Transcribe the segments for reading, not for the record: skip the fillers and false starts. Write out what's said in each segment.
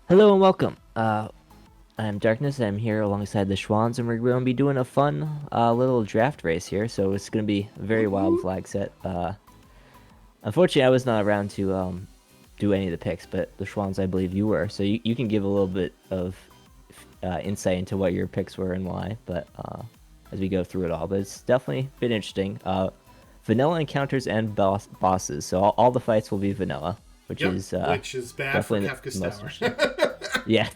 Hello and welcome. I'm Darkness. I'm here alongside the Schwans, and we're going to be doing a fun little draft race here. So it's going to be a very Woot wild woot. flag set. Unfortunately, I was not around to do any of the picks, but the Schwans, I believe you were. So you can give a little bit of insight into what your picks were and why. But as we go through it all, but it's definitely been interesting. Vanilla encounters and bosses. So all the fights will be vanilla, which Yep, is which is bad for definitely the Kefka's most Tower. interesting. Yeah,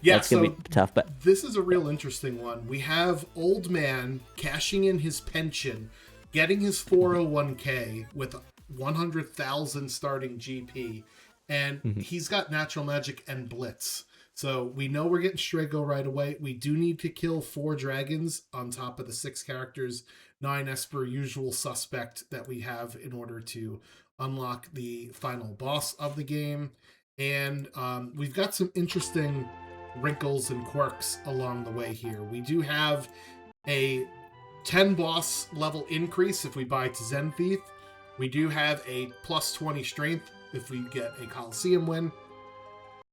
Yeah, that's gonna be so tough, but this is a yeah. real interesting one. We have old man cashing in his pension, getting his 401k with 100,000 starting GP, and Mhm. he's got natural magic and blitz. So we know we're getting Strago right away. We do need to kill 4 dragons on top of the 6 characters, 9 Esper usual suspect that we have in order to unlock the final boss of the game. And we've got some interesting wrinkles and quirks along the way here. We do have a 10 boss level increase if we buy to Zen Thief. We do have a plus 20 strength if we get a Coliseum win.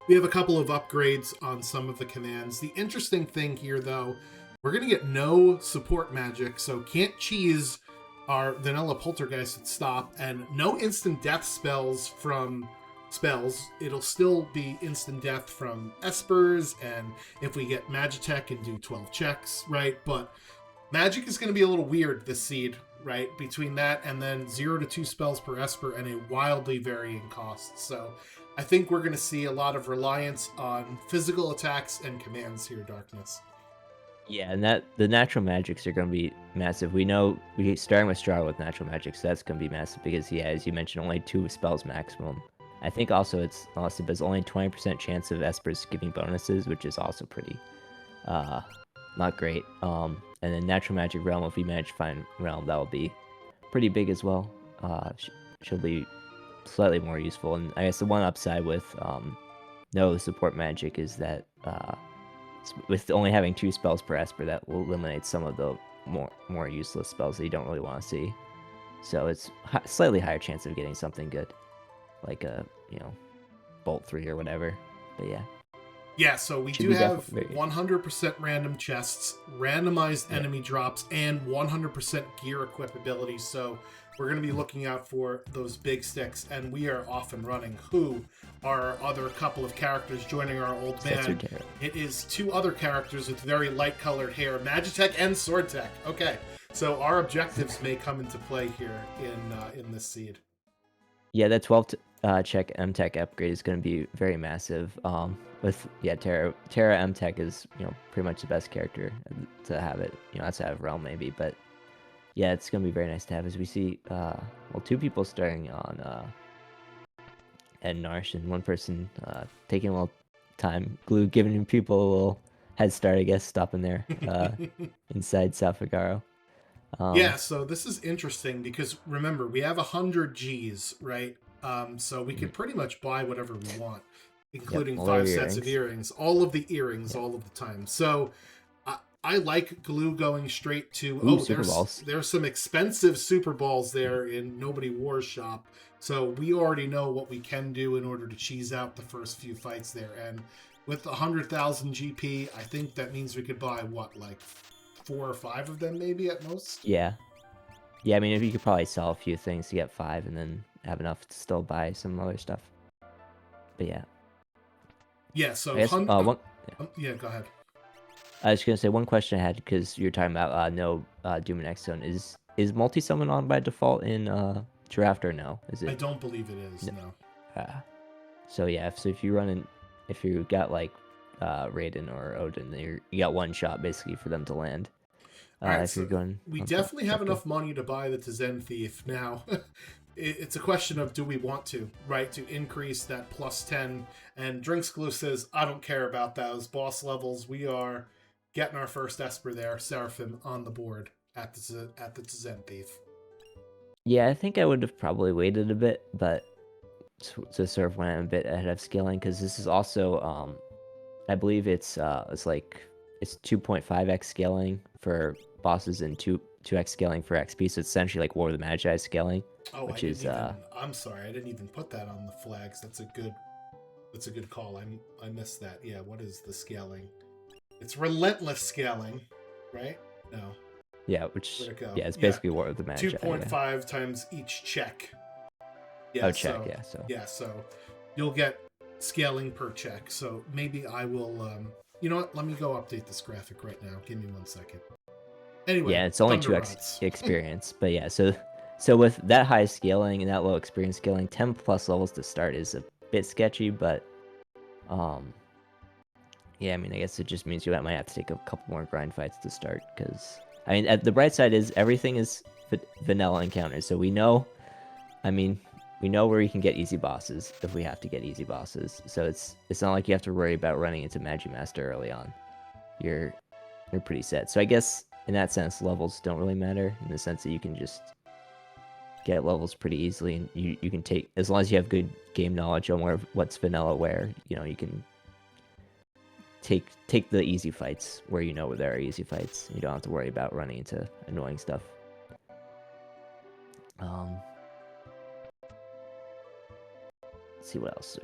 We have a couple of upgrades on some of the commands. The interesting thing here, though, we're going to get no support magic, so can't cheese our vanilla poltergeist at stop, and no instant death spells from spells. It'll still be instant death from espers, and if we get Magitech and do 12 checks, right? But magic is going to be a little weird this seed, right? Between that and then 0 to 2 spells per Esper and a wildly varying cost. So I think we're going to see a lot of reliance on physical attacks and commands here, Darkness. Yeah, and that the natural magics are going to be massive. We know we starting with Strahd with natural magic, so that's going to be massive because yeah, as you mentioned, only 2 spells maximum. I think also it's listed as only 20% chance of Espers giving bonuses, which is also pretty uh not great. And then natural magic realm, if we manage to find realm, that will be pretty big as well. She'll be slightly more useful, and I guess the one upside with no support magic is that with only having 2 spells per Esper, that will eliminate some of the more useless spells that you don't really want to see. So it's slightly higher chance of getting something good, like a Bolt 3 or whatever. But yeah, Yeah, so we should do be have definitely very. 100% random chests, randomized Yeah. enemy drops, and 100% gear equipability. So we're going to be looking out for those big sticks, and we are off and running. Who are our other couple of characters joining our old Setzer man? Terra. It is 2 other characters with very light colored hair, Magitech and Sword Tech. Okay, so our objectives may come into play here in this seed. Yeah, that 12 check M Tech upgrade is going to be very massive. With yeah, Terra M Tech is pretty much the best character to have it. Outside of Realm maybe, but yeah, it's going to be very nice to have as we see. Well, 2 people starting on and Narsh, and one person taking a little time. Glue giving people a little head start, I guess, stopping there inside Safagaro. Yeah, Um, so this is interesting because remember, we have 100 Gs, right? So we mhm. could pretty much buy whatever we want, Yep, including all our 5 sets of earrings. earrings, all of the earrings, Yep. all of the time. So I like glue going straight to. Ooh, Oh, Super Balls. there's some expensive Super Balls there in Nobody Wars shop. So we already know what we can do in order to cheese out the first few fights there. And with 100,000 GP, I think that means we could buy what, like 4 or 5 of them, maybe at most. Yeah. Yeah, I mean, if you could probably sell a few things to get 5 and then have enough to still buy some other stuff. But yeah, Yeah, I so guess one. Yeah. yeah, go ahead. I was gonna say one question I had because you were talking about no Doom and X Zone. Is multi summon on by default in draft or no? Is I it don't believe it is. no? No. Uh, so yeah, so if you run in, if you got like Raiden or Odin, you got one shot basically for them to land. All right, If you're so going we on definitely have Kefka. enough money to buy the Zen Thief now. It's a question of do we want to, right? To increase that plus 10. And Drinks Glue says, I don't care about those boss levels. We are getting our first Esper there, Seraphim, on the board at the Zen Thief. Yeah, I think I would have probably waited a bit, but to sort of went a bit ahead of scaling because this is also I believe it's like it's 2.5x scaling for bosses and 2x scaling for XP. So it's essentially like War of the Magi scaling, Oh, I which didn't is even. I'm sorry, I didn't even put that on the flags. That's a good call. I missed that. Yeah, what is the scaling? It's relentless scaling, right? No. Yeah, which Where'd it go? yeah, it's basically War of the Magi. 2.5 times each check. Yeah, check. So you'll get scaling per check. So maybe I will. You know what? Let me go update this graphic right now. Give me 1 second. Anyway, yeah, it's only 2x experience, but yeah, so with that high scaling and that low experience scaling, 10 plus levels to start is a bit sketchy, but yeah, I mean, I guess it just means you might have to take a couple more grind fights to start, because I mean, the bright side is everything is vanilla encounters, so we know, I mean, we know where we can get easy bosses if we have to get easy bosses. So it's not like you have to worry about running into Magimaster early on. You're pretty set. So I guess in that sense, levels don't really matter, in the sense that you can just get levels pretty easily, and you can take, as long as you have good game knowledge on what's vanilla where, you know, you can take the easy fights where you know where there are easy fights. You don't have to worry about running into annoying stuff. Let's see what else.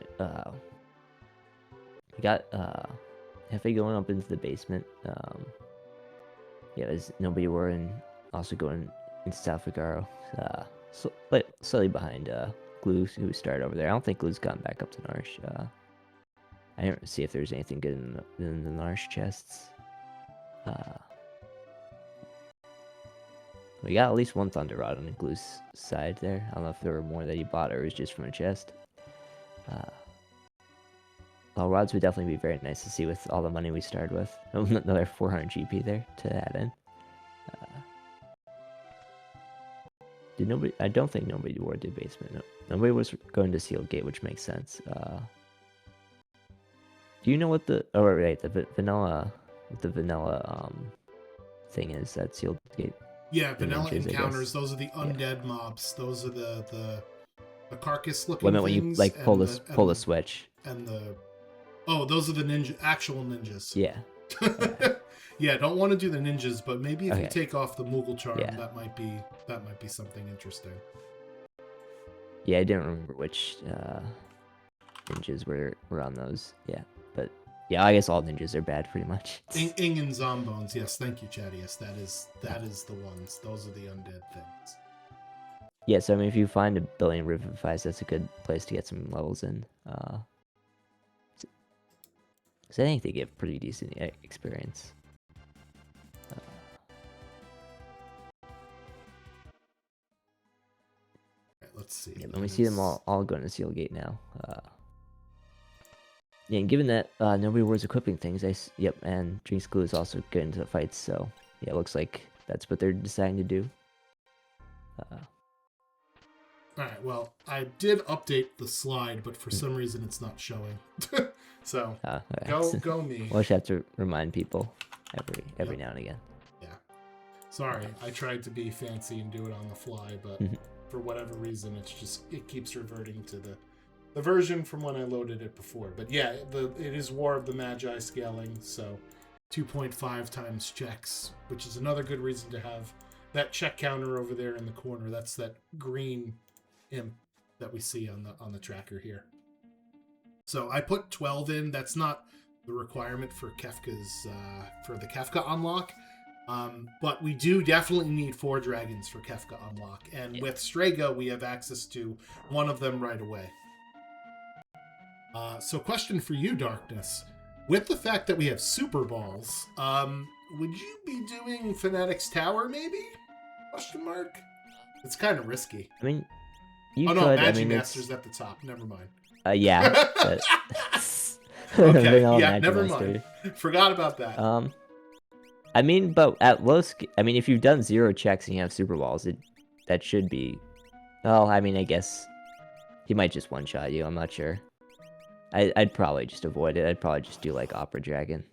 We got Hefe going up into the basement. Yeah, there's nobody were, and also going into South Figaro. Slightly behind Glue, who started over there. I don't think Glue's gotten back up to Narsh. I didn't see if there's anything good in the Narsh chests. We got at least one Thunder Rod on Glue's side there. I don't know if there were more that he bought or it was just from a chest. Well, rods would definitely be very nice to see with all the money we started with. Another 400 GP there to add in. Did nobody? I don't think nobody wore the basement. No, nobody was going to Sealed Gate, which makes sense. Do you know what the? Oh right, the vanilla thing is that Sealed Gate? Yeah, vanilla encounters. Those are the undead mobs. Those are the carcass looking things. When you like pull the switch. And those are the actual ninjas. Yeah. Yeah, don't want to do the ninjas, but maybe if you take off the Moogle charm, that might be something interesting. Yeah, I didn't remember which ninjas were on those. Yeah, but yeah, I guess all ninjas are bad pretty much. Ing and Zombones, yes, thank you, Chadius. That is the ones. Those are the undead things. Yeah, so I mean, if you find a billion Revivifies, that's a good place to get some levels in. Because I think they give pretty decent experience. Let's see. Yeah, let me see them all going to Seal Gate now. Yeah, and given that nobody was equipping things, and Drinks Glue is also getting into the fights, so yeah, it looks like that's what they're deciding to do. Alright, well, I did update the slide, but for some reason it's not showing. So, go me. We'll just have to remind people every now and again. Yeah. Sorry, I tried to be fancy and do it on the fly, but for whatever reason, it keeps reverting to the version from when I loaded it before. But yeah, it is War of the Magi scaling, so 2.5 times checks, which is another good reason to have that check counter over there in the corner. That's that green imp that we see on the tracker here. So I put 12 in. That's not the requirement for Kefka's for the Kefka unlock. But we do definitely need 4 dragons for Kefka unlock. And with Strega, we have access to one of them right away. So question for you, Darkness. With the fact that we have Super Balls, would you be doing Fanatic's Tower, maybe? Question mark? It's kind of risky. I mean, Magimaster's at the top. Never mind. Yeah. Okay, yeah, never mind. Forgot about that. I mean, but at low I mean, if you've done 0 checks and you have Super Balls, that should be... Well, I mean, I guess he might just one-shot you. I'm not sure. I'd probably just avoid it. I'd probably just do, like, Opera Dragon.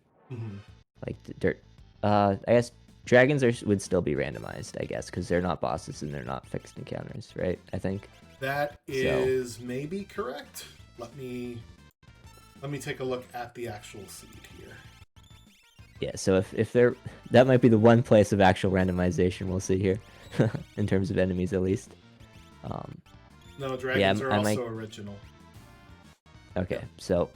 Like, dirt... I guess dragons would still be randomized, I guess, because they're not bosses and they're not fixed encounters, right? I think. That is maybe correct. Let me take a look at the actual seed here. Yeah, so if that might be the one place of actual randomization we'll see here, in terms of enemies at least. No, dragons are also original. Okay, so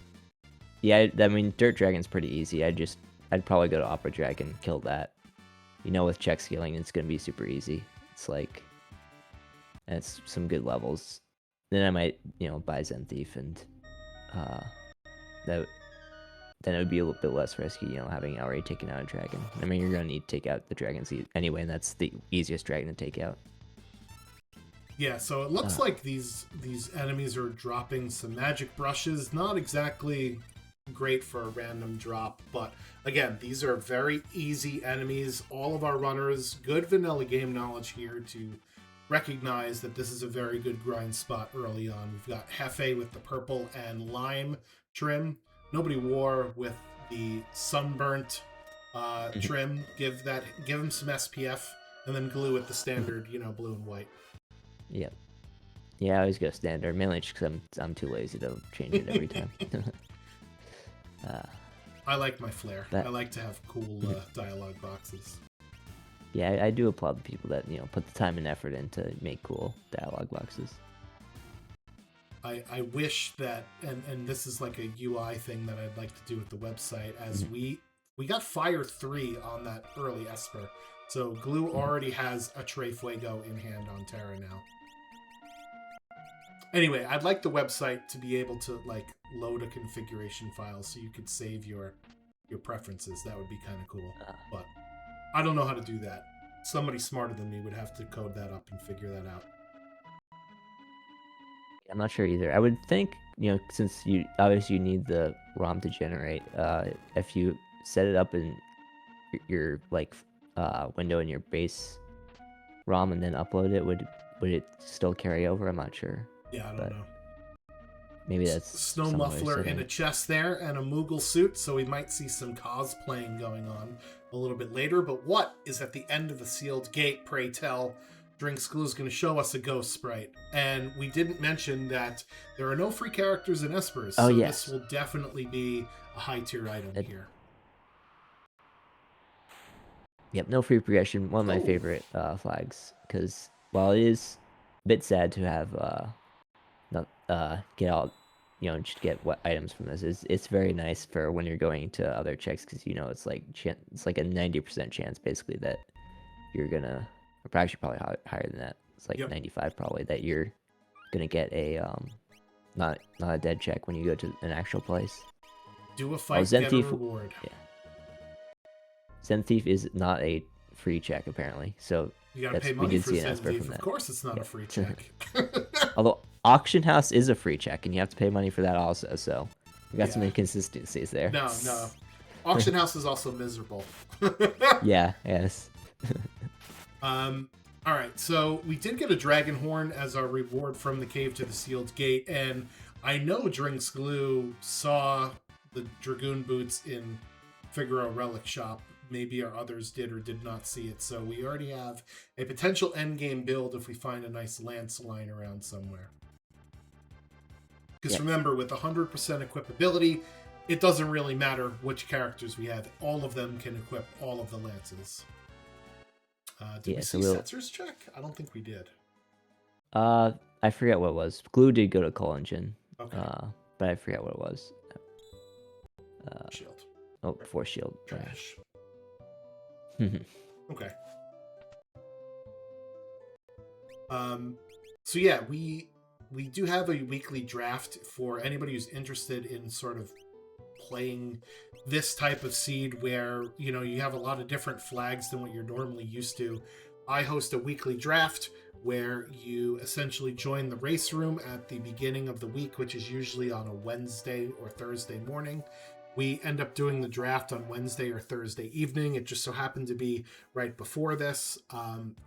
yeah, I mean Dirt Dragon's pretty easy. I'd probably go to Opera Dragon, kill that. With check scaling, it's gonna be super easy. It's like, and it's some good levels. Then I might buy Zen Thief, and uh, that then it would be a little bit less risky, having already taken out a dragon. I mean, you're gonna need to take out the dragons anyway, and that's the easiest dragon to take out. Yeah, so it looks like these enemies are dropping some magic brushes. Not exactly great for a random drop, but again, these are very easy enemies. All of our runners, good vanilla game knowledge here to recognize that this is a very good grind spot early on. We've got Hefe with the purple and lime trim. Nobody War with the sunburnt trim. Give him some SPF, and then Glue with the standard, blue and white. Yep. Yeah, I always go standard, mainly just because I'm too lazy to change it every time. I like my flair. I like to have cool dialogue boxes. Yeah, I do applaud the people that put the time and effort in to make cool dialogue boxes. I wish that, and this is like a UI thing that I'd like to do with the website, as we got Fire 3 on that early Esper, so Glue already has a Tre Fuego in hand on Terra now. Anyway, I'd like the website to be able to load a configuration file so you could save your preferences. That would be kind of cool. But I don't know how to do that. Somebody smarter than me would have to code that up and figure that out. I'm not sure either. I would think, since you obviously need the ROM to generate, if you set it up in your window in your base ROM and then upload it, would it still carry over? I'm not sure. Yeah, I don't know. Maybe that's Snow Muffler in a chest there and a Moogle suit, so we might see some cosplaying going on a little bit later. But what is at the end of the sealed gate, pray tell? Drinks Glue is going to show us a ghost sprite. And we didn't mention that there are no free characters in Espers, so yes. This will definitely be a high-tier item here. Yep, no free progression. One of my favorite flags, because while it is a bit sad to have get all just get what items from this, it's very nice for when you're going to other checks, because it's like a 90% chance basically that you're gonna, or actually probably higher than that. It's like 95 probably that you're gonna get a not a dead check when you go to an actual place. Do a fight, get a reward. Yeah. Zen Thief is not a free check apparently, so you gotta pay money for Zen Thief. Of course, it's not a free check. Although Auction House is a free check, and you have to pay money for that also. So we got some inconsistencies there. No. Auction House is also miserable. Yeah. Yes. All right. So we did get a Dragon Horn as our reward from the cave to the sealed gate, and I know Drinks Glue saw the Dragoon boots in Figaro Relic Shop. Maybe our others did or did not see it. So we already have a potential endgame build if we find a nice lance line around somewhere. Because remember, with 100% equipability, it doesn't really matter which characters we have. All of them can equip all of the lances. Did we see Setzer's check? I don't think we did. I forget what it was. Glue did go to Coal Engine. Okay. But I forget what it was. Shield. Oh, Force Shield. Trash. Okay. So yeah, we do have a weekly draft for anybody who's interested in sort of playing this type of seed where, you have a lot of different flags than what you're normally used to. I host a weekly draft where you essentially join the race room at the beginning of the week, which is usually on a Wednesday or Thursday morning. We end up doing the draft on Wednesday or Thursday evening. It just so happened to be right before this.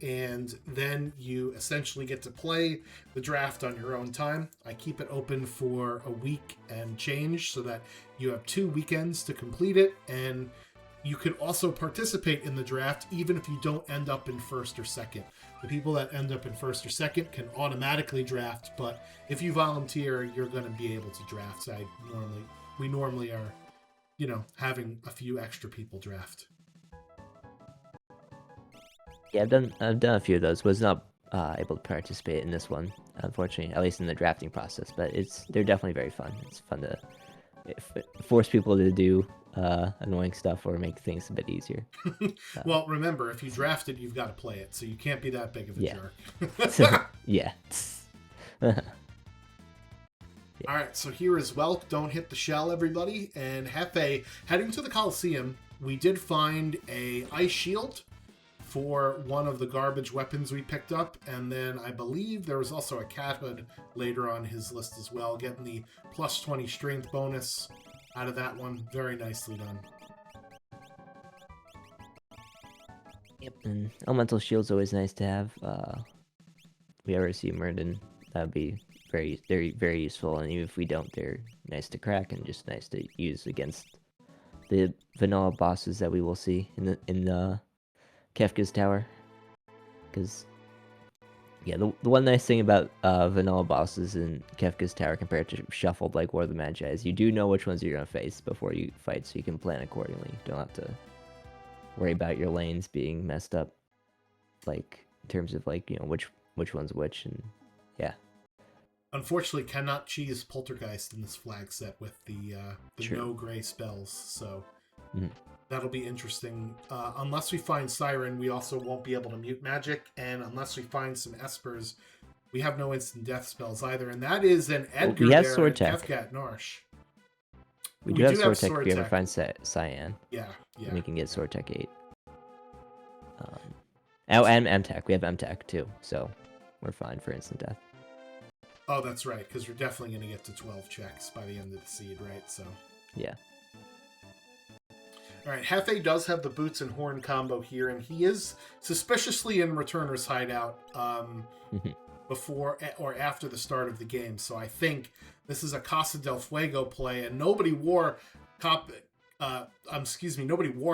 And then you essentially get to play the draft on your own time. I keep it open for a week and change so that you have 2 weekends to complete it. And you can also participate in the draft even if you don't end up in first or second. The people that end up in first or second can automatically draft, but if you volunteer, you're going to be able to draft. So we normally are, having a few extra people draft. Yeah, I've done a few of those, but it's not able to participate in this one, unfortunately, at least in the drafting process. But they're definitely very fun. It's fun to force people to do annoying stuff or make things a bit easier. Well, remember, if you draft it, you've got to play it, so you can't be that big of a Yeah. jerk. Yeah. All right, so here is Welk. Don't hit the shell, everybody. And Hefe, heading to the Coliseum, we did find a ice shield for one of the garbage weapons we picked up, and then I believe there was also a cat hood later on his list as well, getting the plus 20 strength bonus out of that one. Very nicely done. Yep, and elemental shield's always nice to have. If we ever see Murden, that'd be very useful, and even if we don't, they're nice to crack and just nice to use against the vanilla bosses that we will see in the Kefka's Tower. Because yeah, the one nice thing about vanilla bosses in Kefka's Tower compared to shuffled like War of the Magi is you do know which ones you're gonna face before you fight, so you can plan accordingly. You don't have to worry about your lanes being messed up, like in terms of like which one's which, and yeah. Unfortunately, cannot cheese Poltergeist in this flag set with the no gray spells, so that'll be interesting. Unless we find Siren, we also won't be able to mute magic, and unless we find some Espers, we have no instant death spells either, and that is an Edgar we have there Sword at Tech. Kefka Narsh. We do have Sword Tech if we ever find Cyan. Yeah. And we can get Sword Tech 8. And M-Tech. We have M-Tech too, so we're fine for instant death. Oh, that's right, because we're definitely going to get to 12 checks by the end of the seed, right? So. Yeah. All right, Hefe does have the boots and horn combo here, and he is suspiciously in Returner's hideout before or after the start of the game. So I think this is a Casa del Fuego play, and nobody wore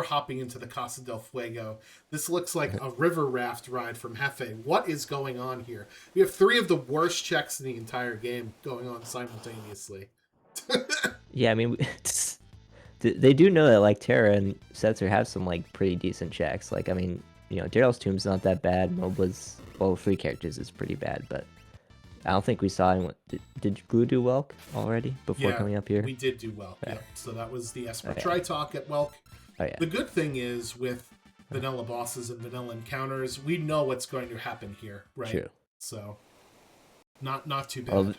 hopping into the Casa del Fuego. This looks like a river raft ride from Hefe. What is going on here? We have 3 of the worst checks in the entire game going on simultaneously. Yeah, I mean, they do know that like Terra and Setzer have some like pretty decent checks. Like, I mean, Daryl's Tomb's not that bad. Moba's, well, 3 characters is pretty bad, but I don't think we saw anyone. Did Glue do Welk already before coming up here? We did do Welk. Yeah. So that was the Esper Okay. Tri-Talk at Welk. Oh, yeah. The good thing is with vanilla bosses and vanilla encounters, we know what's going to happen here, right? True. So not too bad. Well,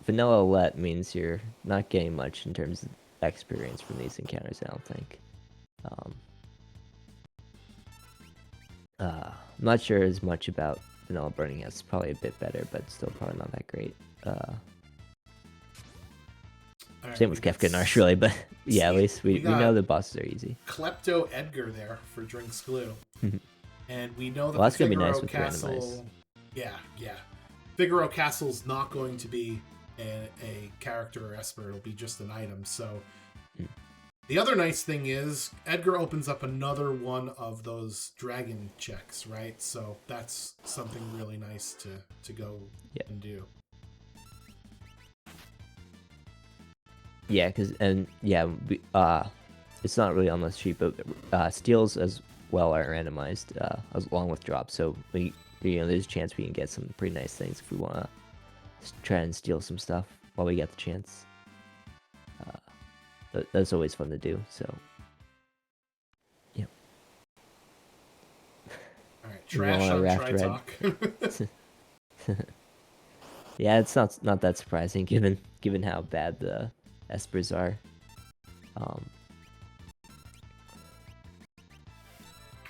vanilla let means you're not getting much in terms of experience from these encounters, I don't think. I'm not sure as much about vanilla burning. It's probably a bit better, but still probably not that great. Same with Kefka and Narsh, really, but yeah, at least we know the bosses are easy. Klepto Edgar there for Drinks Glue. And we know that that's the gonna be Figaro nice with Castle... Randomize. Yeah. Figaro Castle's not going to be a character or Esper. It'll be just an item, so... The other nice thing is Edgar opens up another one of those dragon checks, right? So that's something really nice to go and do. Yeah, it's not really on the sheet, but steals as well are randomized along with drops. So there's a chance we can get some pretty nice things if we want to try and steal some stuff while we get the chance. That's always fun to do. So, yeah. All right, trash on Tri-Talk. Yeah, it's not that surprising given how bad the Espers are.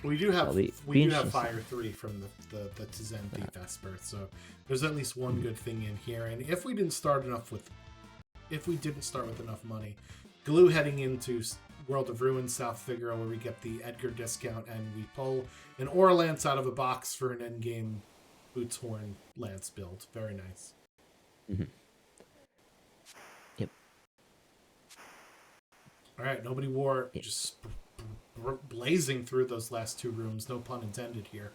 We do have Fire 3 from the Tizen Thief Esper, so there's at least one good thing in here. And if we didn't start with enough money, Glue heading into World of Ruin South Figaro, where we get the Edgar discount, and we pull an Aura Lance out of a box for an endgame Boots Horn Lance build. Very nice. Yep. All right, nobody wore, just blazing through those last 2 rooms, no pun intended here.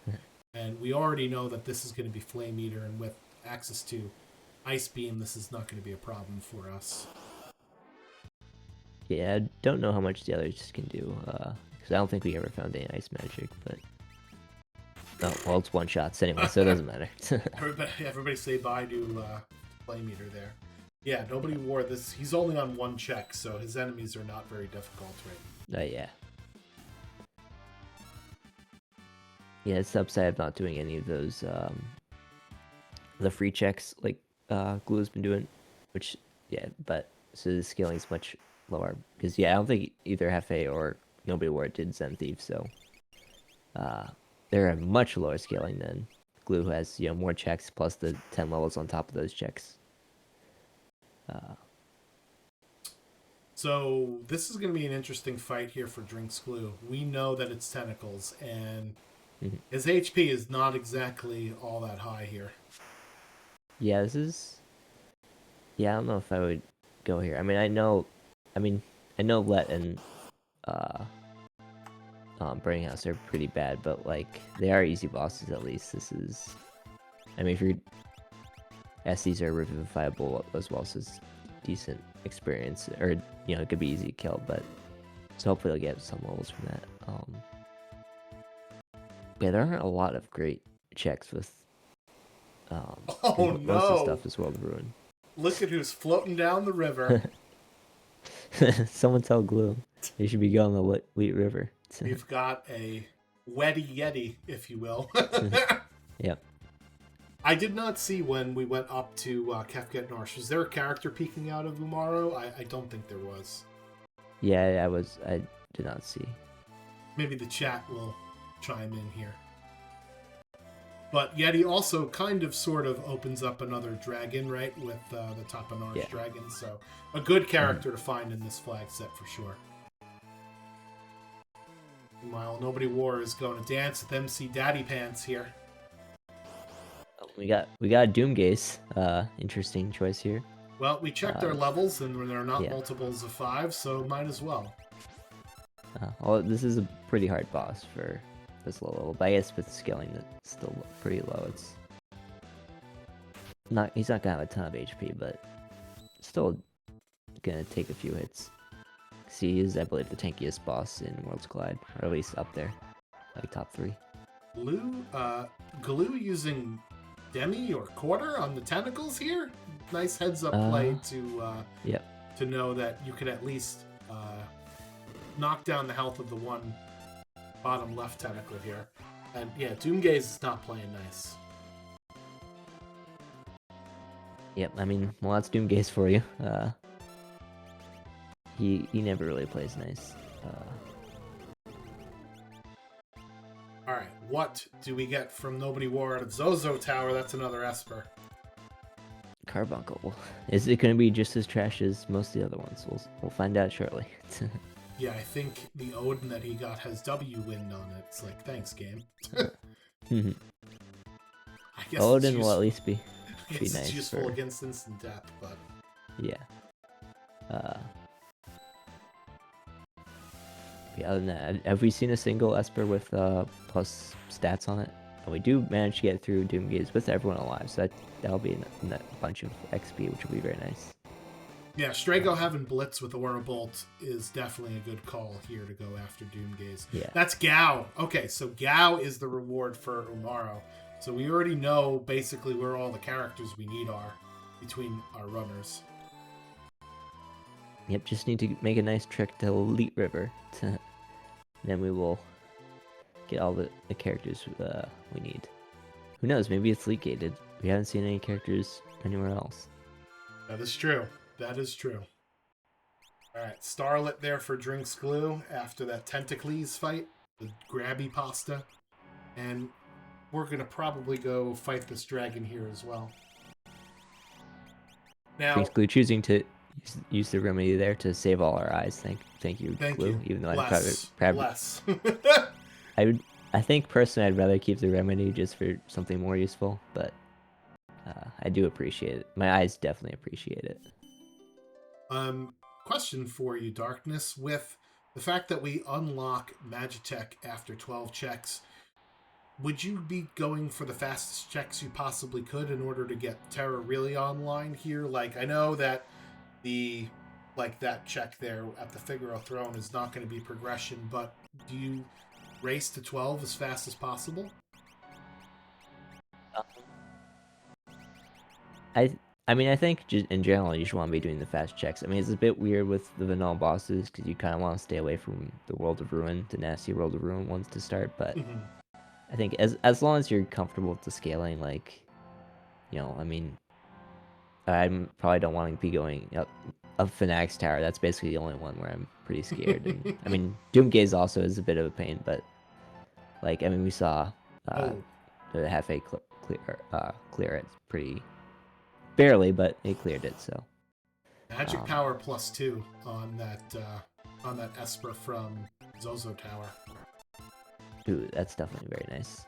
And we already know that this is going to be Flame Eater, and with access to Ice Beam, this is not going to be a problem for us. Yeah, I don't know how much the others can do, because I don't think we ever found any ice magic, but... Oh, well, it's one shots anyway, so it doesn't matter. Everybody say bye to play meter there. Yeah, nobody wore this. He's only on one check, so his enemies are not very difficult right. Yeah. Yeah, it's the upside of not doing any of those the free checks like Glue's been doing, which but so the scaling is much lower because I don't think either Hefe or Nobody War did Zen Thief, so they're a much lower scaling than Glue, who has more checks plus the 10 levels on top of those checks. So this is going to be an interesting fight here for Drinks Glue. We know that it's tentacles, and his HP is not exactly all that high here. Yeah, this is. Yeah, I don't know if I would go here. I know Let and Burning House are pretty bad, but like they are easy bosses at least. This is. If you're SCs are revivifiable as well, so it's decent experience, or it could be easy to kill, but so hopefully I'll get some levels from that. Yeah, there aren't a lot of great checks with most of the stuff is World Ruin. Look at who's floating down the river. Someone tell Glue you should be going the Elite River. We've got a wetty yeti, if you will. Yep. I did not see when we went up to Kefket Norsh. Was there a character peeking out of Umaro? I don't think there was. Yeah, I did not see. Maybe the chat will chime in here. But Yeti also kind of sort of opens up another dragon, right? With the Tapanar's dragon. So a good character to find in this flag set for sure. Meanwhile, Nobody War is going to dance with MC Daddy Pants here. We got Doomgaze. Interesting choice here. Well, we checked our levels, and they're not multiples of 5, so might as well. Well, this is a pretty hard boss for this low level, but I guess with scaling, it's still pretty low. It's not. He's not gonna have a ton of HP, but still gonna take a few hits. See, he is, I believe, the tankiest boss in Worlds Collide, or at least up there, like top 3. Glue using Demi or Quarter on the tentacles here. Nice heads up play to know that you could at least knock down the health of the one bottom left tentacle here. And yeah, Doomgaze is not playing nice. Yep, well, that's Doomgaze for you. He never really plays nice. Alright, what do we get from Nobody War at Zozo Tower? That's another Esper. Carbuncle. Is it going to be just as trash as most of the other ones? We'll find out shortly. Yeah, I think the Odin that he got has W wind on it. It's like, thanks, game. I guess Odin will at least be nice. It's useful against instant death, but yeah. Other than that, have we seen a single Esper with plus stats on it? And we do manage to get through Doomgaze with everyone alive, so that'll be a bunch of XP, which will be very nice. Yeah, Strago having Blitz with Aura Bolt is definitely a good call here to go after Doomgaze. Yeah. That's Gao. Okay, so Gao is the reward for Umaro. So we already know basically where all the characters we need are between our runners. Yep, just need to make a nice trek to Elite River. Then we will get all the characters we need. Who knows, maybe it's leak gated. We haven't seen any characters anywhere else. That is true. That is true. Alright, Starlet there for Drinks Glue after that Tentacles fight, the Grabby Pasta. And we're going to probably go fight this dragon here as well. Now, Drinks Glue choosing to use the remedy there to save all our eyes. Thank you, Glue. Even though less. I think personally I'd rather keep the remedy just for something more useful, but I do appreciate it. My eyes definitely appreciate it. Question for you, Darkness. With the fact that we unlock Magitech after 12 checks, would you be going for the fastest checks you possibly could in order to get Terra really online here? Like, I know that that check there at the Figaro Throne is not going to be progression, but do you race to 12 as fast as possible? I mean, I think just in general, you should want to be doing the fast checks. I mean, it's a bit weird with the vanilla bosses because you kind of want to stay away from the World of Ruin, the nasty World of Ruin ones to start. But Mhm. I think as long as you're comfortable with the scaling, like, I mean, I probably don't want to be going up Fanatic's Tower. That's basically the only one where I'm pretty scared. And I mean, Doomgaze also is a bit of a pain, but like, I mean, we saw uh, Oh, the clear it pretty barely, but it cleared it. So. magic Um, power +2 on that Esper from Zozo Tower. Ooh, that's definitely very nice.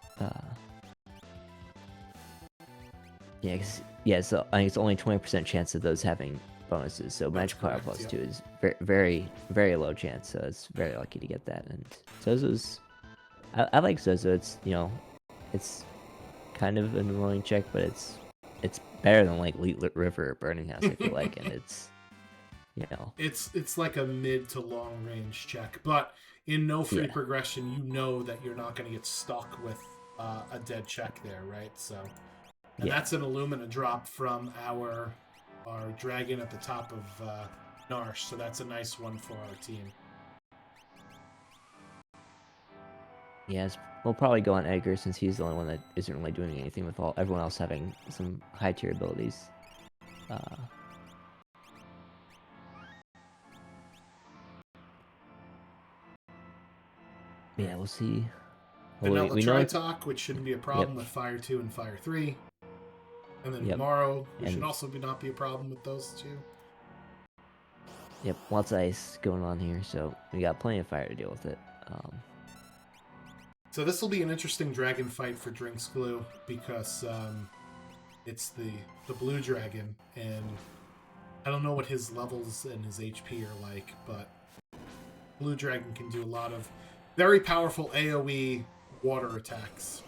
Yeah, so I think it's only 20% chance of those having bonuses. So That's Magic Power correct. Yep. +2 is very, very, very low chance. So it's very lucky to get that. And Zozo's, I like Zozo. It's it's kind of an annoying check, but it's better than like Leet River or Burning House. I feel like, and it's you know, It's like a mid to long range check, but in no free yeah, progression, you know that you're not going to get stuck with a dead check there, right? So, and yeah. that's an Illumina drop from our dragon at the top of Narsh. So that's a nice one for our team. Yes, we'll probably go on Edgar since he's the only one that isn't really doing anything with everyone else having some high tier abilities. Uh, yeah, we'll see. Well, Vanilla we know it's Tritalk, which shouldn't be a yep, problem with Fire 2 and Fire 3. And then yep, Morrow, who should and also not be a problem with those two. yep, lots of ice going on here, so we got plenty of fire to deal with it. So this will be an interesting dragon fight for Drinks Glue because it's the blue dragon, and I don't know what his levels and his HP are like, but blue dragon can do a lot of very powerful AoE water attacks.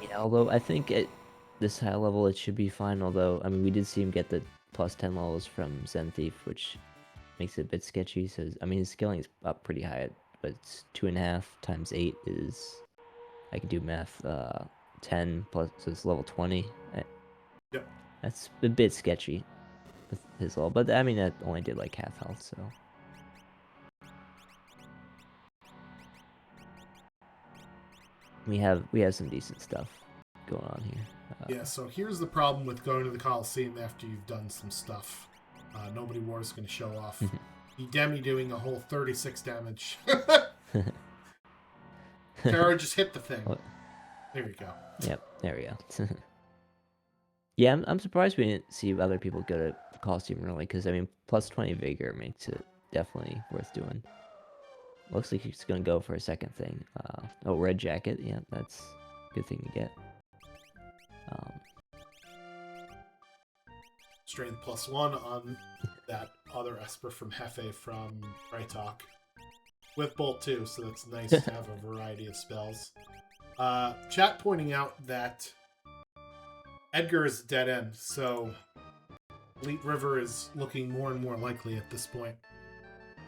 Yeah, although I think at this high level it should be fine. Although I mean, we did see him get the +10 levels from Zen Thief, which makes it a bit sketchy. So I mean, his scaling is up pretty high, but it's 2.5 times 8 is I can do math. 10 plus, so it's level 20. Yep. That's a bit sketchy with his level, but I mean that only did like half health, so. We have some decent stuff going on here. Yeah, so here's the problem with going to the Coliseum after you've done some stuff. Nobody War is going to show off. Demi doing a whole 36 damage. Terra just hit the thing. There we go. Yep, there we go. Yeah, I'm surprised we didn't see other people go to the Coliseum early, because I mean, +20 Vigor makes it definitely worth doing. Looks like he's gonna go for a second thing. Oh, red jacket. Yeah, that's a good thing to get. Strength +1 on that other Esper from Hefe from Raitok. With Bolt too, so that's nice to have a variety of spells. Chat pointing out that Edgar is a dead end, so Leet River is looking more and more likely at this point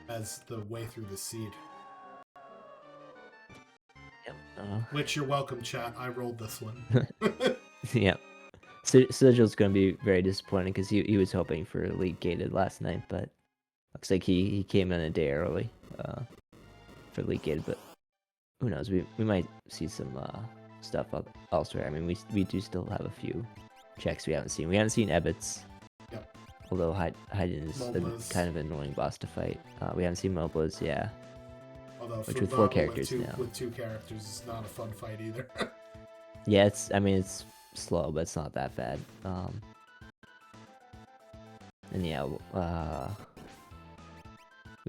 as the way through the seed. Yep. Which you're welcome, chat. I rolled this one. Yep. Sigil's gonna be very disappointed because he was hoping for Elite Gated last night, but looks like he came in a day early for Elite Gated. But who knows? We might see some stuff elsewhere. I mean, we do still have a few checks we haven't seen. We haven't seen Ebbets. Yep. Although Haydn is kind of an annoying boss to fight. We haven't seen Moblas, yeah. Although which with 4 characters with 2 characters is not a fun fight either. Yeah, I mean it's slow, but it's not that bad. And yeah, we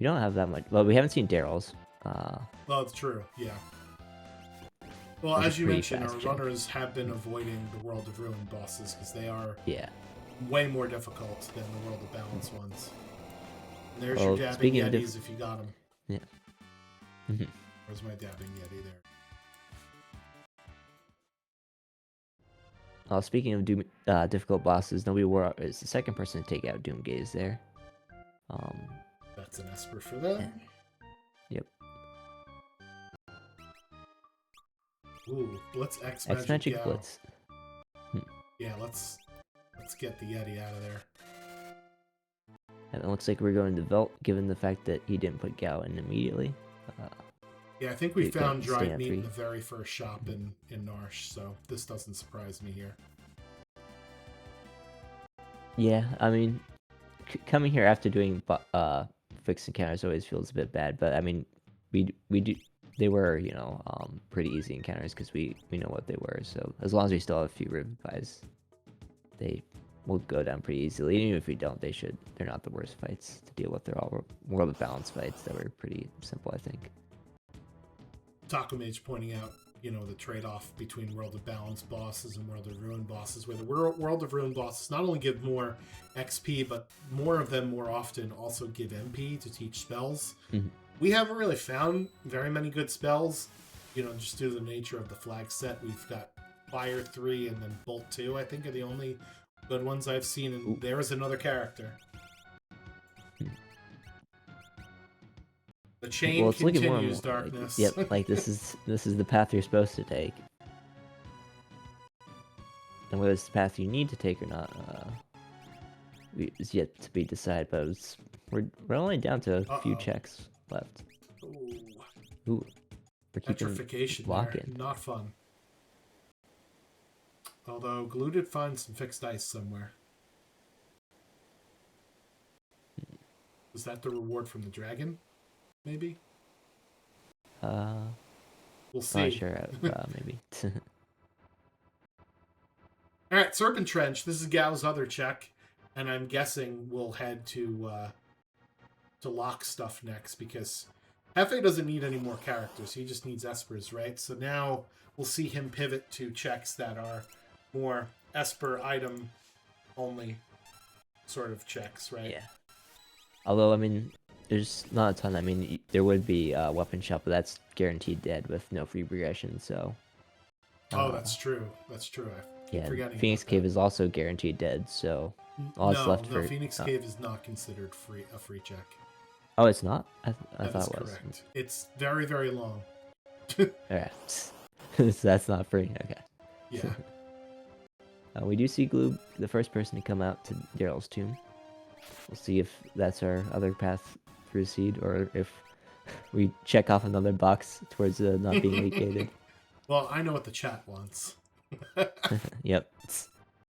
don't have that much. Well, we haven't seen Daryl's. Well, it's true, yeah. Well, as you mentioned, our runners have been avoiding the World of Ruin bosses because they are way more difficult than the World of Balance ones. And there's your dabbing Yetis if you got them. Yeah. Where's my dabbing Yeti there? Speaking of difficult bosses, Nobody War is the second person to take out Doomgaze there. That's an Esper for that. Yep. Ooh, Blitz X Magic Gal. Blitz. Yeah, let's get the Yeti out of there. And it looks like we're going to Velt, given the fact that he didn't put Gao in immediately. Yeah, I think we You got found the dried stand meat in free. the very first shop in Narsh, so this doesn't surprise me here. Yeah, I mean, coming here after doing fixed encounters always feels a bit bad, but I mean, we do. They were, you know, pretty easy encounters because we know what they were. So as long as we still have a few revives, they will go down pretty easily. Even if we don't, they're not the worst fights to deal with. They're all World of Balance fights that were pretty simple, I think. Takumage pointing out, you know, the trade-off between World of Balance bosses and World of Ruin bosses, where the World of Ruin bosses not only give more XP, but more of them more often also give MP to teach spells. Mm-hmm. We haven't really found very many good spells, you know, just due to the nature of the flag set. We've got Fire 3 and then Bolt 2, I think, are the only good ones I've seen, and there is another character. The chain continues, Darkness. Like this is the path you're supposed to take. And whether it's the path you need to take or not, is yet to be decided. But we're only down to a few checks left. Ooh, we're keeping Petrification locking. Not fun. Although Glue did find some fixed ice somewhere. Was that the reward from the dragon? Maybe? We'll see. Not sure. Maybe. Alright, Serpent Trench. This is Gao's other check. And I'm guessing we'll head to lock stuff next, because Hefe doesn't need any more characters. He just needs Espers, right? So now we'll see him pivot to checks that are more Esper item only sort of checks, right? Yeah. Although, I mean, there's not a ton. I mean, there would be weapon shop, but that's guaranteed dead with no free progression, so... Oh, that's true. That's true. I keep forgetting Phoenix Cave is also guaranteed dead, so... all that's left for... Phoenix Cave is not considered a free check. Oh, it's not? I That thought is it was. correct. It's very, very long. Alright. So that's not free? Okay. Yeah. We do see Glue, the first person to come out to Daryl's tomb. We'll see if that's our other path through Seed, or if we check off another box towards not being leacated. Well, I know what the chat wants. Yep.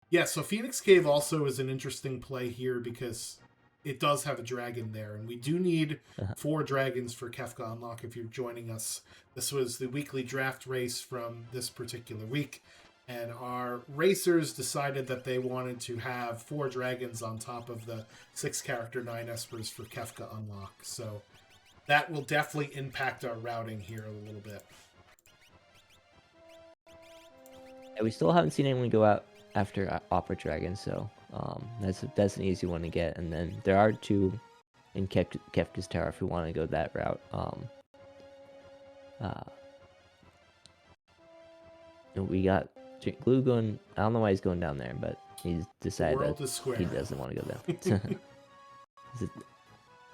Yeah, so Phoenix Cave also is an interesting play here because it does have a dragon there, and we do need 4 dragons for Kefka Unlock if you're joining us. This was the weekly draft race from this particular week, and our racers decided that they wanted to have 4 dragons on top of the 6-character 9 Espers for Kefka Unlock. So that will definitely impact our routing here a little bit. Yeah, we still haven't seen anyone go out after Opera Dragon, so that's an easy one to get. And then there are 2 in Kefka's Tower if we want to go that route. We got Glue going. I don't know why he's going down there, but he's decided that he doesn't want to go down.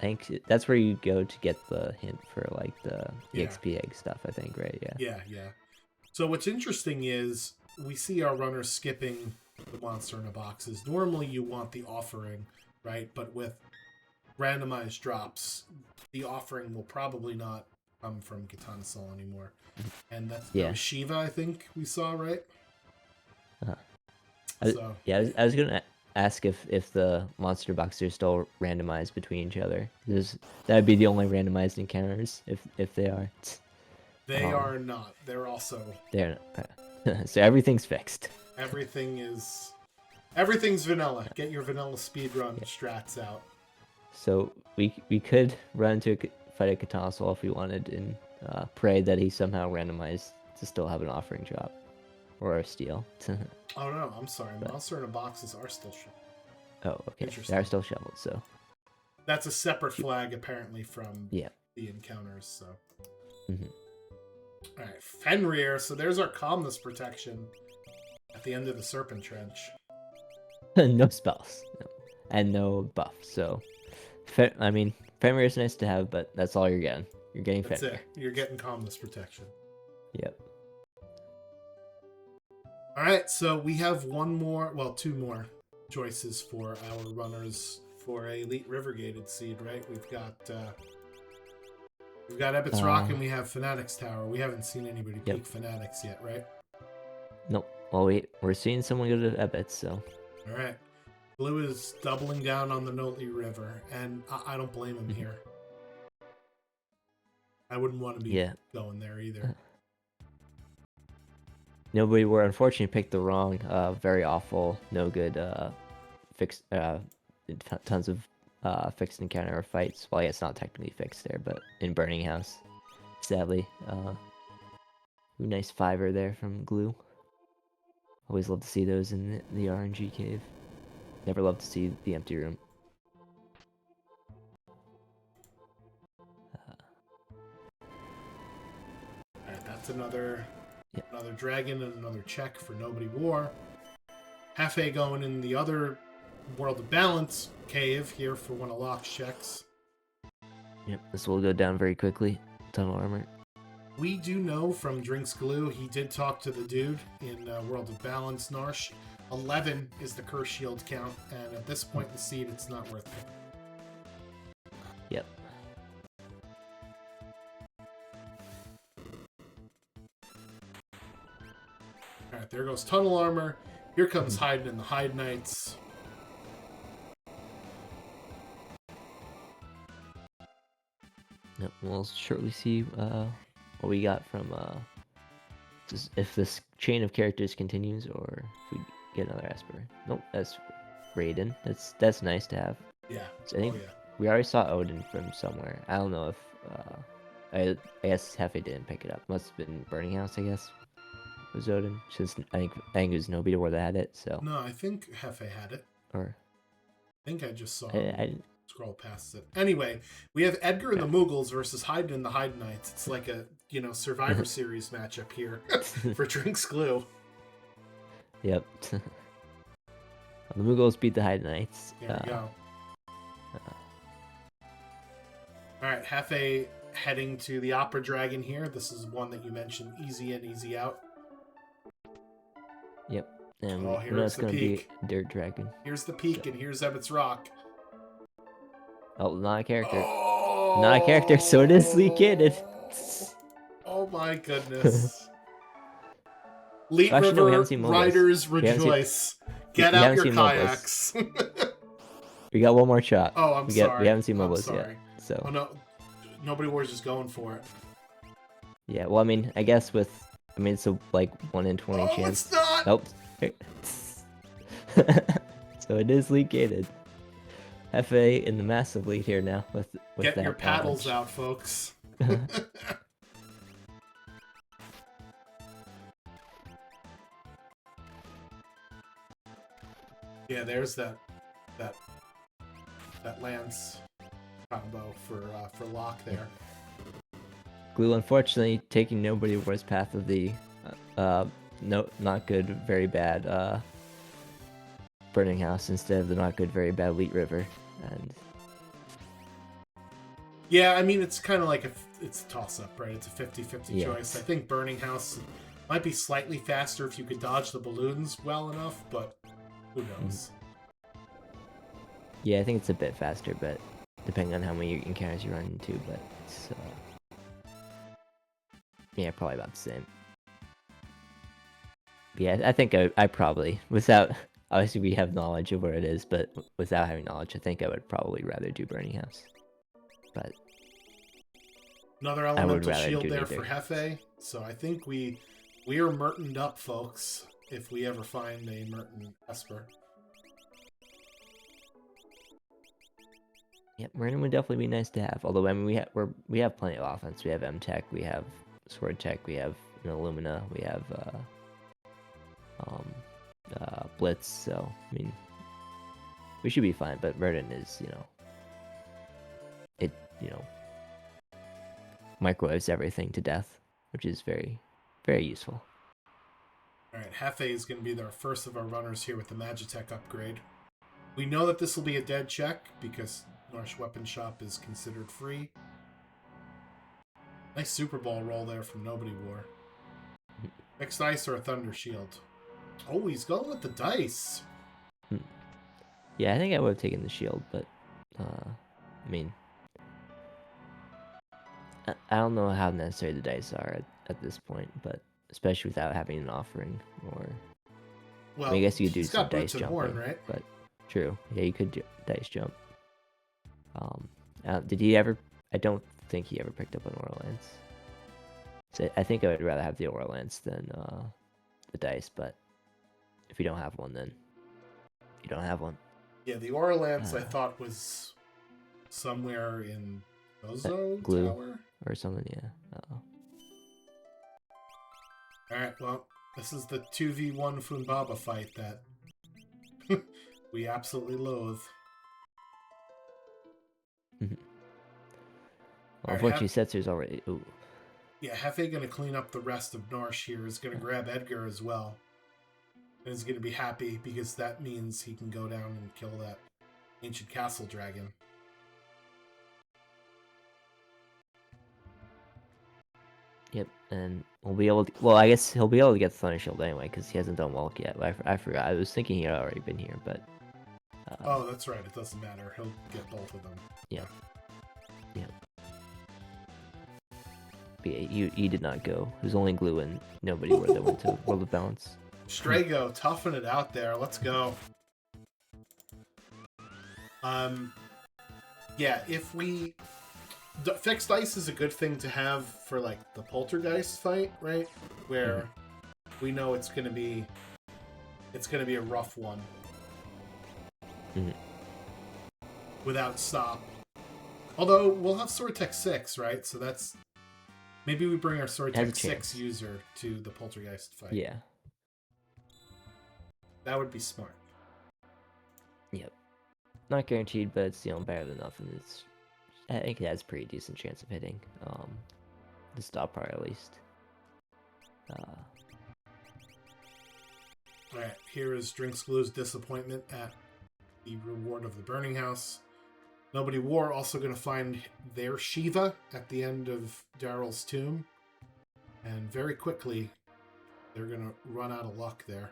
I think that's where you go to get the hint for like the EXP egg stuff, I think, right? Yeah. So what's interesting is we see our runners skipping the monster in the boxes. Normally you want the offering, right? But with randomized drops, the offering will probably not come from Katana Soul anymore. And that was Shiva, I think we saw, right? I was gonna ask if the monster boxes are still randomized between each other. That'd be the only randomized encounters if they are. They are not. They're also. They're so everything's fixed. Everything's vanilla. Get your vanilla speedrun strats out. So we could run into a fight a Katana Soul if we wanted, and pray that he somehow randomized to still have an offering drop or a steal. Oh no, I'm sorry. Monster in a boxes are still shoveled. Oh, okay. They are still shoveled, so. That's a separate flag apparently from the encounters, so. Alright, Fenrir. So there's our calmness protection at the end of the Serpent Trench. No spells. No. And no buff, so. I mean, Fenrir is nice to have, but that's all you're getting. You're getting Fenrir. That's it. You're getting calmness protection. Yep. All right, so we have two more choices for our runners for a Elite River Gated seed, right? We've got Ebbets Rock and we have Fanatics Tower. We haven't seen anybody Yep. peek Fanatics yet, right? Nope. Well, we're seeing someone go to Ebbets, so. All right. Blue is doubling down on the Notley River, and I don't blame him here. I wouldn't want to be going there either. Nobody were unfortunately picked the wrong, very awful, no good, fixed, tons of fixed encounter fights. Well, yeah, it's not technically fixed there, but in Burning House, sadly. Nice fiver there from Glue. Always love to see those in the RNG cave. Never love to see the empty room. Alright, that's another dragon and another check for Nobody War. Half-A going in the other World of Balance cave here for one of Locke's checks. Yep, this will go down very quickly. Tunnel armor. We do know from Drinks Glue, he did talk to the dude in World of Balance, Narsh. 11 is the curse shield count, and at this point in the seed, it's not worth picking. Yep. Alright, there goes Tunnel Armor. Here comes Hiding in the Hide Knights. Yep, we'll shortly see what we got from if this chain of characters continues or if we get another Esper. Nope, that's Raiden. That's nice to have. Yeah. So I think we already saw Odin from somewhere. I don't know if I guess Hefe didn't pick it up. Must have been Burning House, I guess. Was Odin? Since I think it was Nobita where they had it. So no, I think Hefe had it. Or I think I just saw I scroll past it. Anyway, we have Edgar and the Mughals versus Hiding in the Hide Knights. It's like a Survivor Series matchup here for Drinks Glue. Yep. The Mughals beat the Hide Knights. There we go. Alright, Hefe heading to the Opera Dragon here. This is one that you mentioned, easy in, easy out. Yep. And we here's know it's the going to be peak. Dirt Dragon. Here's the peak, and here's Ebbets Rock. Oh, not a character. Oh! Not a character, so it is Lee Cannon. Oh my goodness. Lead Actually, no, we River haven't seen Mobius. riders rejoice. Get we out haven't your seen kayaks. We got one more shot. Oh, I'm sorry. We haven't seen I'm Mobius sorry. yet. So. Oh no, Nobody War's just going for it. Yeah, well, I mean, I guess it's a like 1 in 20 chance. It's not. Nope. So it is lead gated. Hefe in the massive lead here now with Get that your paddles challenge. out, folks. Yeah, there's that Lance combo for Locke there. Glue, unfortunately, taking Nobody War's path of the not good, very bad Burning House instead of the not good, very bad Wheat River. And yeah, I mean, it's kind of like it's a toss-up, right? It's a 50-50 Yeah. choice. I think Burning House might be slightly faster if you could dodge the balloons well enough, but who knows? yeah, I think it's a bit faster, but depending on how many encounters you run into, but it's yeah, probably about the same. Yeah, I think I probably, without, obviously we have knowledge of where it is, but without having knowledge, I think I would probably rather do Burning House. But Another elemental rather shield do there neither. for Hefe. So I think we are Mertoned up, folks, if we ever find a Merton Esper. yeah, Merton would definitely be nice to have. Although I mean, we have plenty of offense. We have M Tech, we have Sword Tech, we have Illumina, we have Blitz. So I mean, we should be fine. But Merton is microwaves everything to death, which is very, very useful. All right, Hefe is going to be our first of our runners here with the Magitech upgrade. We know that this will be a dead check because Norse Weapon Shop is considered free. Nice Super Ball roll there from Nobody War. Fixed Ice or a Thunder Shield? Oh, he's going with the dice. Yeah, I think I would have taken the shield, but I mean, I don't know how necessary the dice are at this point, but especially without having an offering, or I mean, I Well, guess you could do he's some got dice boots and horn, jumping, right? but true, yeah, you could dice jump. Did he ever? I don't think he ever picked up an Aura Lance. So I think I would rather have the Aura Lance than the dice, but if you don't have one, then you don't have one. Yeah, the Aura Lance I Uh, thought was somewhere in Gozo glue Tower. or something, yeah. All right, well, this is the 2v1 Funbaba fight that we absolutely loathe. Well, All right, unfortunately, Setsu's already. Ooh. yeah, Hefe going to clean up the rest of Narsh here. Is going to grab Edgar as well. And is going to be happy because that means he can go down and kill that ancient castle dragon. Yep, and we'll be able to. Well, I guess he'll be able to get the Thunder Shield anyway because he hasn't done Welk yet. I forgot. I was thinking he had already been here, but. Oh, that's right. It doesn't matter. He'll get both of them. Yeah. Yeah. But yeah, he did not go. It was only Glue and nobody were that went to World of Balance. Strago, toughen it out there. Let's go. Yeah, if we... Fixed ice is a good thing to have for, like, the Poltergeist fight, right? Where we know it's gonna be a rough one. Without stop. Although, we'll have Sword Tech 6, right? So that's... Maybe we bring our Sword Tech 6 user to the Poltergeist fight. Yeah. That would be smart. Yep. Not guaranteed, but it's better than nothing. I think it has a pretty decent chance of hitting. The stop part at least. Alright, here is Drinks Glue's disappointment at the reward of the Burning House. Nobody War also going to find their Shiva at the end of Daryl's tomb. And very quickly, they're going to run out of luck there.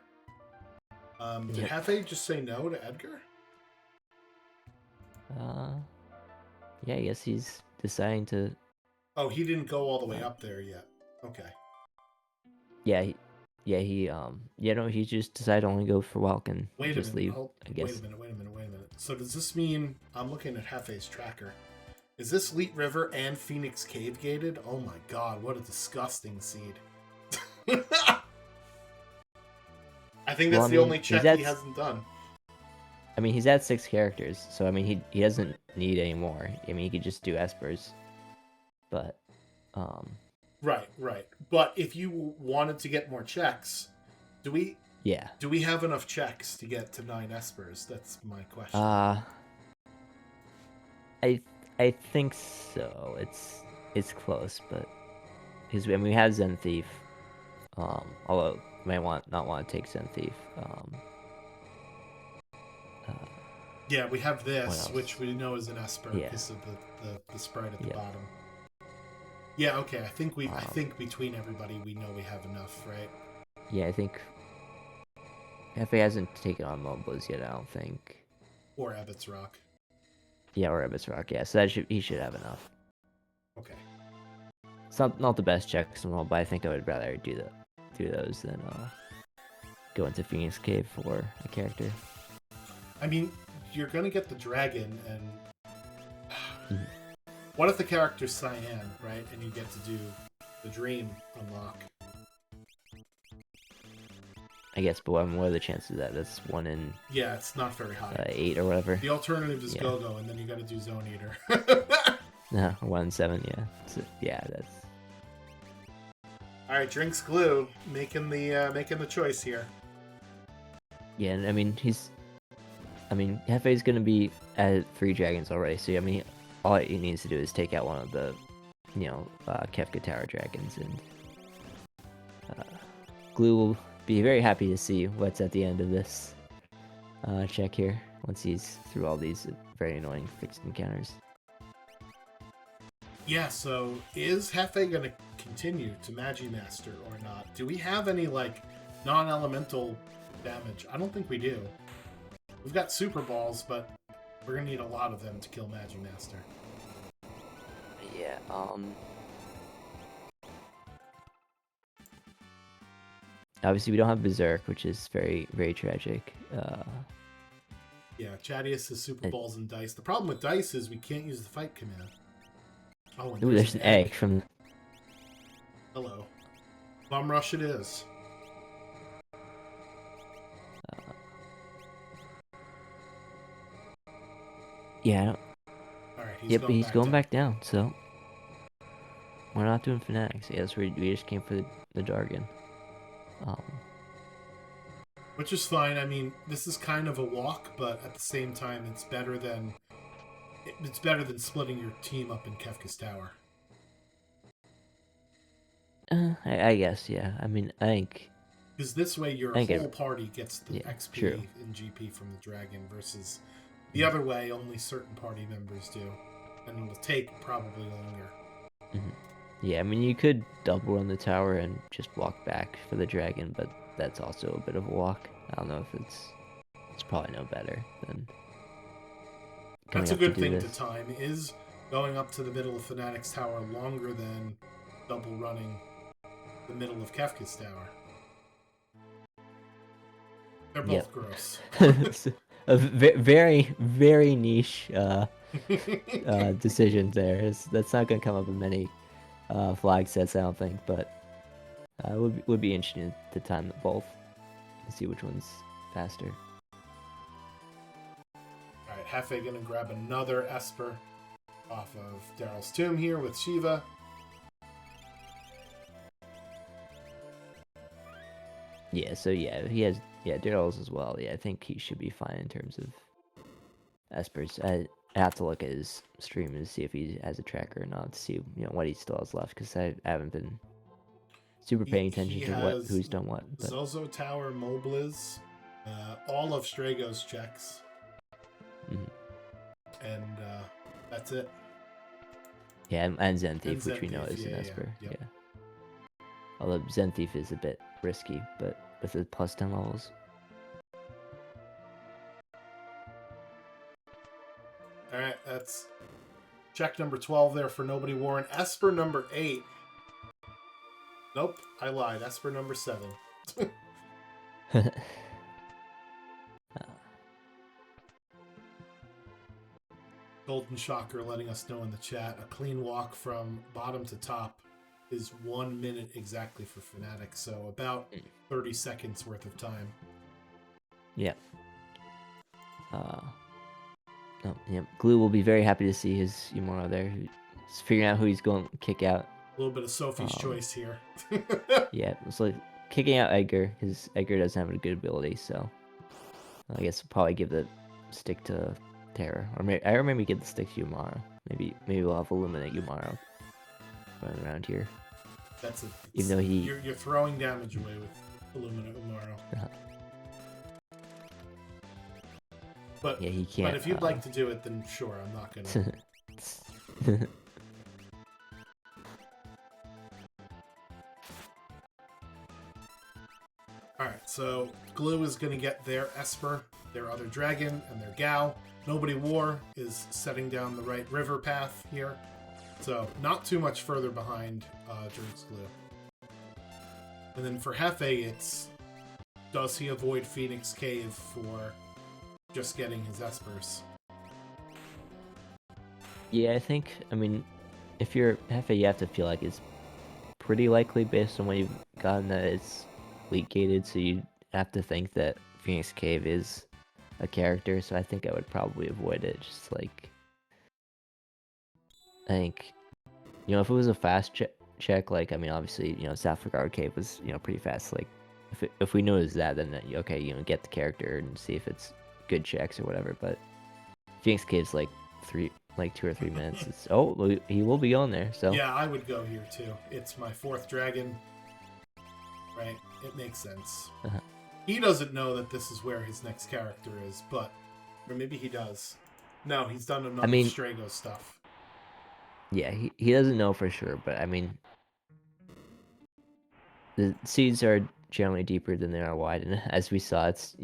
Did Hefe just say no to Edgar? Yeah, I guess he's deciding to... Oh, he didn't go all the way up there yet. Okay. Yeah, he just decided to only go for Welk and just leave, I guess. Wait a minute. So does this mean, I'm looking at Hefe's tracker. Is this Leet River and Phoenix Cave gated? Oh my god, what a disgusting seed. I think that's the only check he hasn't done. I mean, he's at 6 characters, so I mean, he doesn't need any more. I mean, he could just do Espers. But, Right. But if you wanted to get more checks, do we have enough checks to get to 9 Espers? That's my question. I think so. It's close, but because we have Zen Thief. Although you might not want to take Zen Thief. Yeah, we have this, which we know is an Esper because of the sprite at the bottom. Yeah, okay. I think between everybody we know we have enough, right? Yeah, I think Hefe hasn't taken on Mobos yet, I don't think. Or Abbott's Rock. Yeah, or Abbott's Rock, yeah. So he should have enough. Okay. It's not the best checks and all, but I think I would rather do those than go into Phoenix Cave for a character. I mean, you're gonna get the dragon, and what if the character's Cyan, right? And you get to do the dream unlock. I guess, but what are the chances of that? That's 1 in... Yeah, it's not very high. 8 or whatever. The alternative is Go-Go, and then you gotta do Zone Eater. No, 1 in 7, yeah. So, yeah, that's... Alright, Drinks Glue, making the choice here. Yeah, and I mean, Hefe's gonna be at 3 dragons already, so I mean, all he needs to do is take out one of the, Kefka Tower dragons, and Glue will be very happy to see what's at the end of this check here, once he's through all these very annoying fixed encounters. Yeah, so is Hefe gonna continue to Magimaster or not? Do we have any, non-elemental damage? I don't think we do. We've got super balls, but we're gonna need a lot of them to kill Magimaster. Yeah. Obviously, we don't have Berserk, which is very, very tragic. Yeah, Chadius has super balls and dice. The problem with dice is we can't use the fight command. Oh, and Ooh, there's an egg from. Hello. Bum rush it is. Yeah. Alright, He's going back down. So we're not doing fanatics. Yes, we just came for the jargon. Which is fine. I mean, this is kind of a walk, but at the same time, it's better than splitting your team up in Kefka's Tower. I guess, yeah. I mean, I think because this way your whole party gets the XP and GP from the dragon versus the other way only certain party members do, and it will take probably longer. Yeah, I mean, you could double run the tower and just walk back for the dragon, but that's also a bit of a walk. I don't know if it's probably no better than. That's a good thing to time, is going up to the middle of Fnatic's Tower longer than double running the middle of Kefka's Tower. They're both gross. A very, very niche decision there. That's not going to come up in many flag sets, I don't think, but it would be interesting to time both and see which one's faster. Alright, Hefe gonna grab another Esper off of Daryl's tomb here with Shiva. Yeah, so yeah, he has Daryl's as well. Yeah, I think he should be fine in terms of Espers. I have to look at his stream to see if he has a tracker or not, to see what he still has left, because I haven't been super paying attention to who's done what. But... Zozo Tower, Mobliz, all of Strago's checks. And that's it. Yeah, and Zenthief, which we know is an Esper. Yeah. Although Zenthief is a bit risky, but with the plus 10 levels. Alright, that's check number 12 there for Nobody Warren. Esper number 8. Nope, I lied. Esper number 7. Golden Shocker letting us know in the chat, a clean walk from bottom to top is 1 minute exactly for Fnatic, so about 30 seconds worth of time. Yeah. Glue will be very happy to see his Yumaro there. He's figuring out who he's going to kick out. A little bit of Sophie's choice here. Yeah, it's like kicking out Edgar. His Edgar doesn't have a good ability, so I guess we'll probably give the stick to Terra. Or maybe give the stick to Yumaro. Maybe we'll have Illuminate Yumaro running around here. That's it. Even though you're throwing damage away with Illuminate Yumaro. But yeah, he can't. But if you'd like to do it, then sure, I'm not gonna. Alright, so Glue is gonna get their Esper, their other dragon, and their Gao. Nobody War is setting down the right river path here. So not too much further behind Drake's Glue. And then for Hefe, it's does he avoid Phoenix Cave for just getting his Espers? Yeah, I mean, if you're Hefe, you have to feel like it's pretty likely based on what you've gotten that it's leak gated, so you have to think that Phoenix Cave is a character, so I think I would probably avoid it. Just like, I think, if it was a fast check, like, I mean, obviously, Sapphire Cave was, pretty fast. Like, if we knew it was that, then okay, get the character and see if it's good checks or whatever. But Phoenix Cave's like 2 or 3 minutes. It's he will be going there. So yeah, I would go here too. It's my 4th dragon, right? It makes sense. He doesn't know that this is where his next character is, or maybe he does. No, he's done enough Strago stuff. Yeah, he doesn't know for sure, but I mean, the seeds are generally deeper than they are wide, and as we saw, it's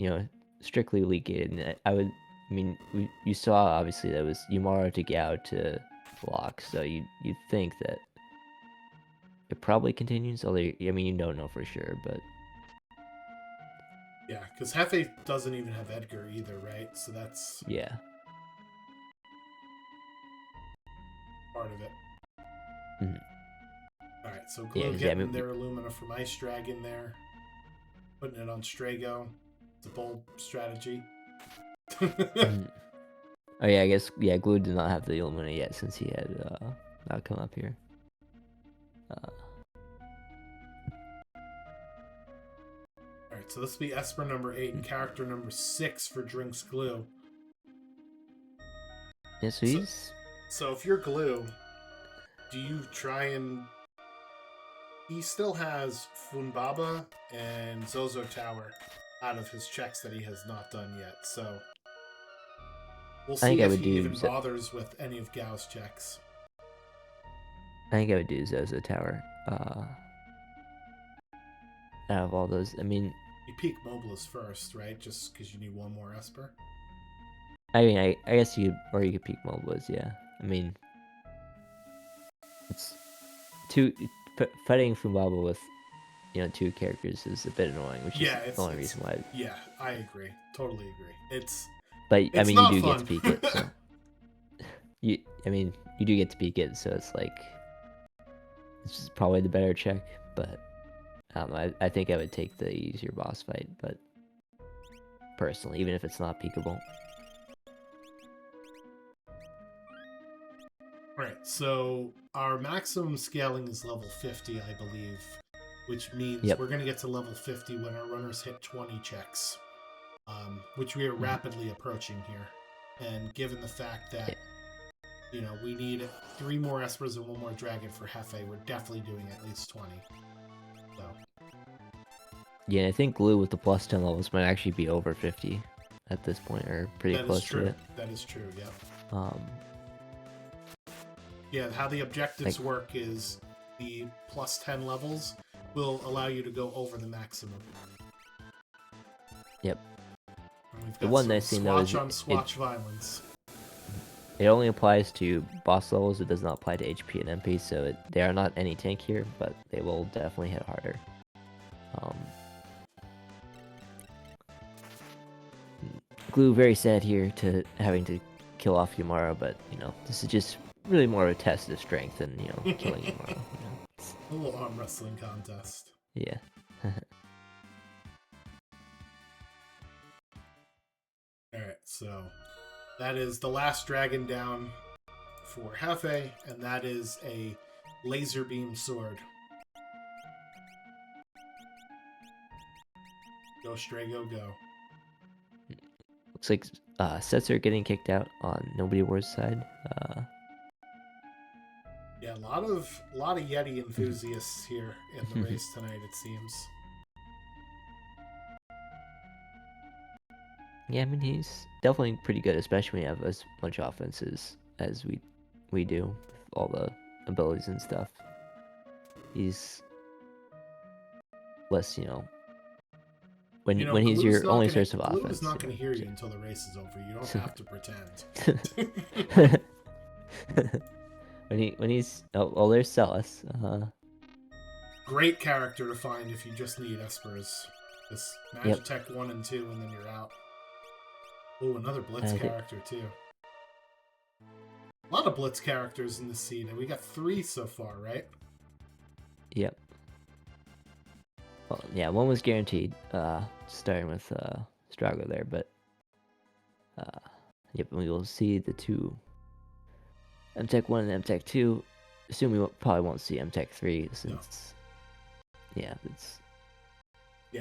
strictly league gated. And I mean, you saw obviously that was Yumaro to Gao to Lock, so you think that it probably continues. Although I mean, you don't know for sure, but Yeah, because Hefe doesn't even have Edgar either, right? So that's yeah. part of it. Mhm. All right, so Yeah, Glow 'cause, getting their Illumina from Ice Dragon there, putting it on Strago. It's a bold strategy. Mhm. Oh yeah, I guess Glue did not have the Illumina yet since he had not come up here. All right, so this will be Esper number 8 and character number 6 for Drinks Glue. Yeah, so he's So if you're Glue, do you try and... He still has Funbaba and Zozo Tower out of his checks that he has not done yet, so we'll I think see I if would he even bothers with any of Gao's checks. I think I would do Zozo Tower. Out of all those, I mean, You peak Mobilis first, right? Just because you need one more Esper. I guess you could peek Mobiles, yeah. I mean, it's fighting Fumbaba with 2 characters is a bit annoying, which is the only reason why. Yeah, I agree. Totally agree. But I mean, you do fun. get to peek it, so I mean, you do get to peek it, so it's like this is probably the better check. But I don't know. I think I would take the easier boss fight, but personally, even if it's not peekable. Right, so our maximum scaling is level 50, I believe, which means we're going to get to level 50 when our runners hit 20 checks, which we are rapidly approaching here. And given the fact that, we need 3 more Espers and 1 more Dragon for Hefe, we're definitely doing at least 20. So. Yeah, I think Glue with the plus 10 levels might actually be over 50 at this point, or pretty close to it. That is true, yep. Yeah, how the objectives work is the plus 10 levels will allow you to go over the maximum. Yep. The one nice thing though is Swatch violence. It only applies to boss levels. It does not apply to HP and MP, so they are not any tankier, but they will definitely hit harder. Glue very sad here to having to kill off Yumaro, but this is just really more of a test of strength than killing Yumaro. A little arm wrestling contest. Yeah. Alright, so that is the last dragon down for Hefe, and that is a laser beam sword. Go Strago, go. Looks like sets are getting kicked out on Nobody Wars side. Yeah, a lot of Yeti enthusiasts here in the race tonight, it seems. Yeah, I mean he's definitely pretty good, especially when you have as much offenses as we do, with all the abilities and stuff. He's less, when he's your only source of offense. Glue is not going to hear you until the race is over. You don't have to pretend. when he's there's Celis. Great character to find if you just need Espers. This Magitech 1 and 2, and then you're out. Oh, another Blitz character too. A lot of Blitz characters in this scene, and we got 3 so far, right? Yep. Well, yeah, one was guaranteed, starting with Strago there, but yep, we will see the 2 MTech 1 and MTech 2. Assume we probably won't see MTech 3 since it's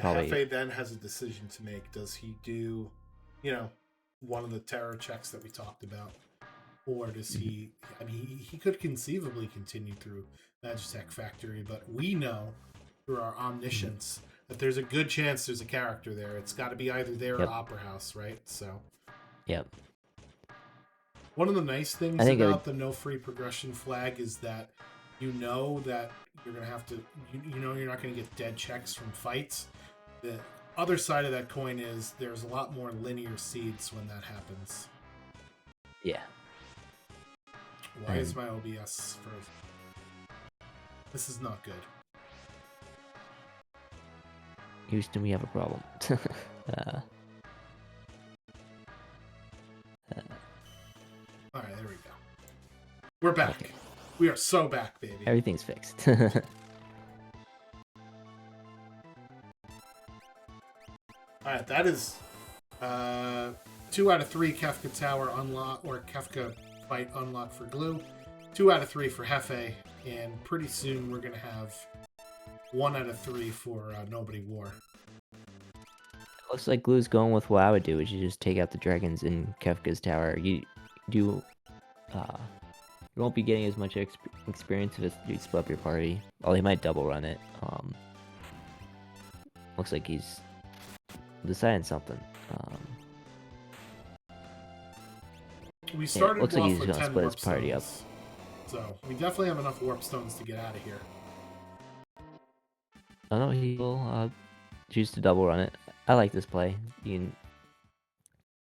probably... Hefe then has a decision to make. Does he do, one of the terror checks that we talked about, or does he? I mean, he could conceivably continue through Magitech Factory, but we know through our omniscience that there's a good chance there's a character there. It's got to be either there or Opera House, right? So. Yep. One of the nice things about the no free progression flag is that you know that you're gonna have to. You know you're not gonna get dead checks from fights. The other side of that coin is there's a lot more linear seeds when that happens. Yeah. Why is my OBS for? This is not good. Houston, we have a problem. All right, there we go. We're back. Okay. We are so back, baby. Everything's fixed. All right, that is 2 out of 3 Kefka Tower unlock or Kefka fight unlock for Glue, 2 out of 3 for Hefe, and pretty soon we're gonna have 1 out of 3 for Nobody War. Looks like Glue's going with what I would do, which is just take out the dragons in Kefka's tower. You won't be getting as much experience if you split up your party. Well, he might double run it. Looks like he's deciding something. We started looks like off he's with gonna 10 split warp his party up. stones, so we definitely have enough warp stones to get out of here. I know he will choose to double run it. I like this play. You can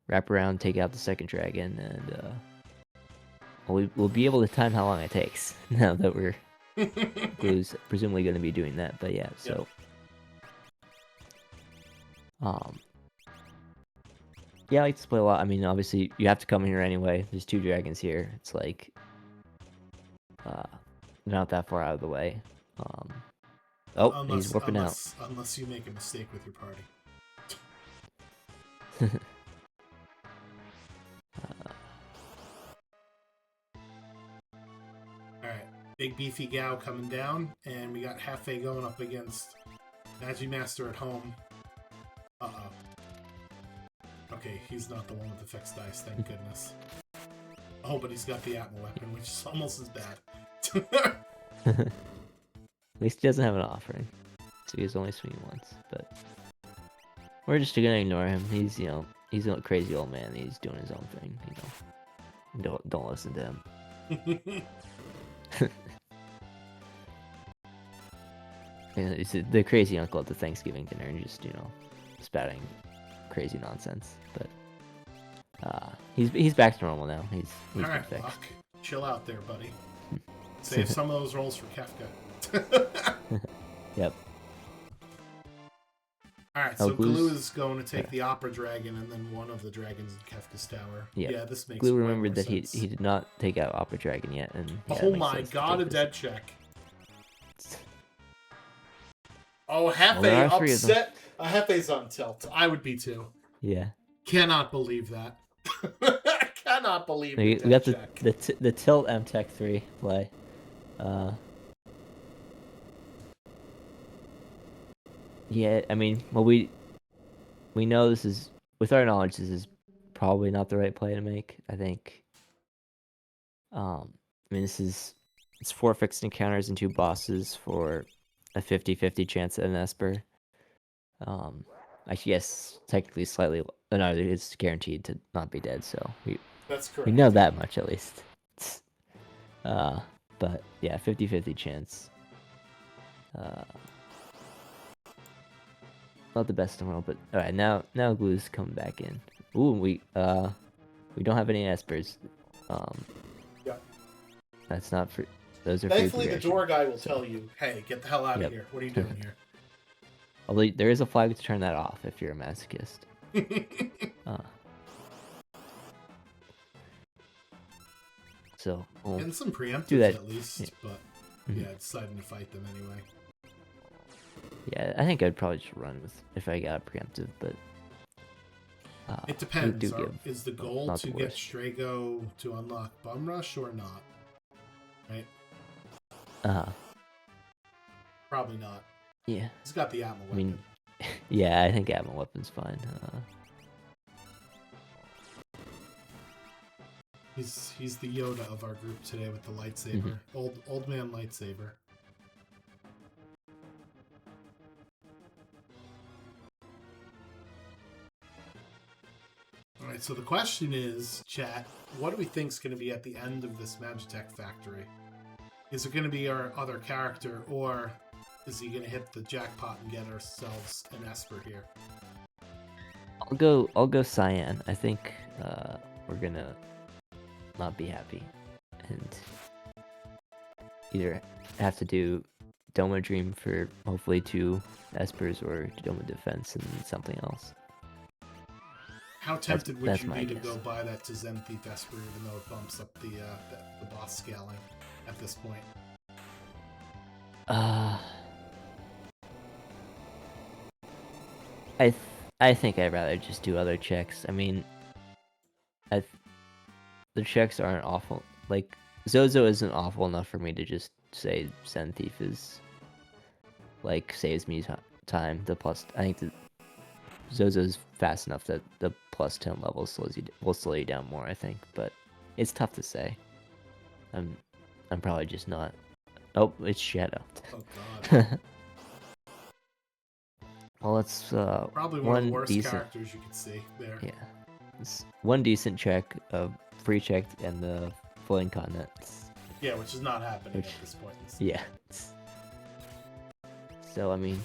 wrap around, take out the second dragon, and we'll be able to time how long it takes now that we're Glue's presumably going to be doing that. But yeah, so yeah, I like this play a lot. I mean, obviously you have to come here anyway. There's 2 dragons here. It's like not that far out of the way. He's warping out. Unless you make a mistake with your party. Alright, big beefy Gao coming down, and we got Hefe going up against Magimaster at home. Uh-oh. Okay, he's not the one with the fixed dice, thank goodness. Oh, but he's got the Atma weapon, which is almost as bad. At least he doesn't have an offering, so he's only swinging once. But we're just gonna ignore him. He's he's a crazy old man. He's doing his own thing. Don't listen to him. It's the crazy uncle at the Thanksgiving dinner, and just spouting crazy nonsense. But he's back to normal now. He's all been right, fixed. Buck. Chill out there, buddy. Save some of those rolls for Kefka. Yep. Alright, so Glue is going to take the Opera Dragon and then one of the dragons in Kefka's tower. Yep. Yeah, this makes Glue way remembered more that sense. he did not take out Opera Dragon yet, and oh my god, a dead check. Oh, Hefe upset. Hefe's on tilt. I would be too. Yeah. Cannot believe that. Cannot believe We the got check. the tilt MTech 3 play. Yeah, I mean, well, we know this is, with our knowledge, this is probably not the right play to make. I think. I mean, it's 4 fixed encounters and 2 bosses for a 50-50 chance at an Esper. I guess technically slightly. No, it's guaranteed to not be dead. So That's correct. we know that much at least. But yeah, 50-50 chance. Not the best in the world, but all right. Now Glue's coming back in. Ooh, we don't have any Espers. Yeah. That's not for. Those are. Thankfully, the door guy will tell you, "Hey, get the hell out of here! What are you doing here?" Although there is a flag to turn that off if you're a masochist. So we'll and some preemptives do that. at least, Yeah. but yeah, deciding to fight them anyway. Yeah, I think I'd probably just run with if I got a preemptive, but it depends. give Is the goal not to the get worst. Strago to unlock Bum Rush or not? Right? Probably not. Yeah. He's got the Atma weapon. I mean, yeah, I think Atma weapon's fine. He's the Yoda of our group today with the lightsaber. Old man lightsaber. Alright, so the question is, chat, what do we think is going to be at the end of this Magitech factory? Is it going to be our other character, or is he going to hit the jackpot and get ourselves an Esper here? I'll go Cyan. I think we're gonna not be happy, and either have to do Doma Dream for hopefully 2 Espers or Doma Defense and something else. How tempted would that's you my be to guess. go buy that to Zenith Esper, even though it bumps up the boss scaling at this point? I think I'd rather just do other checks. I mean, the checks aren't awful. Like, Zozo isn't awful enough for me to just say Zen Thief is, like, saves me time. The plus, I think the Zozo's fast enough that the plus 10 level will slow you down more, I think. But it's tough to say. I'm probably just not. Oh, it's Shadow. Oh god. Well, it's Probably one of the worst characters you could see there. Yeah. It's one decent check, free check, and the floating continent. Yeah, which is not happening at this point. Yeah. So, I mean,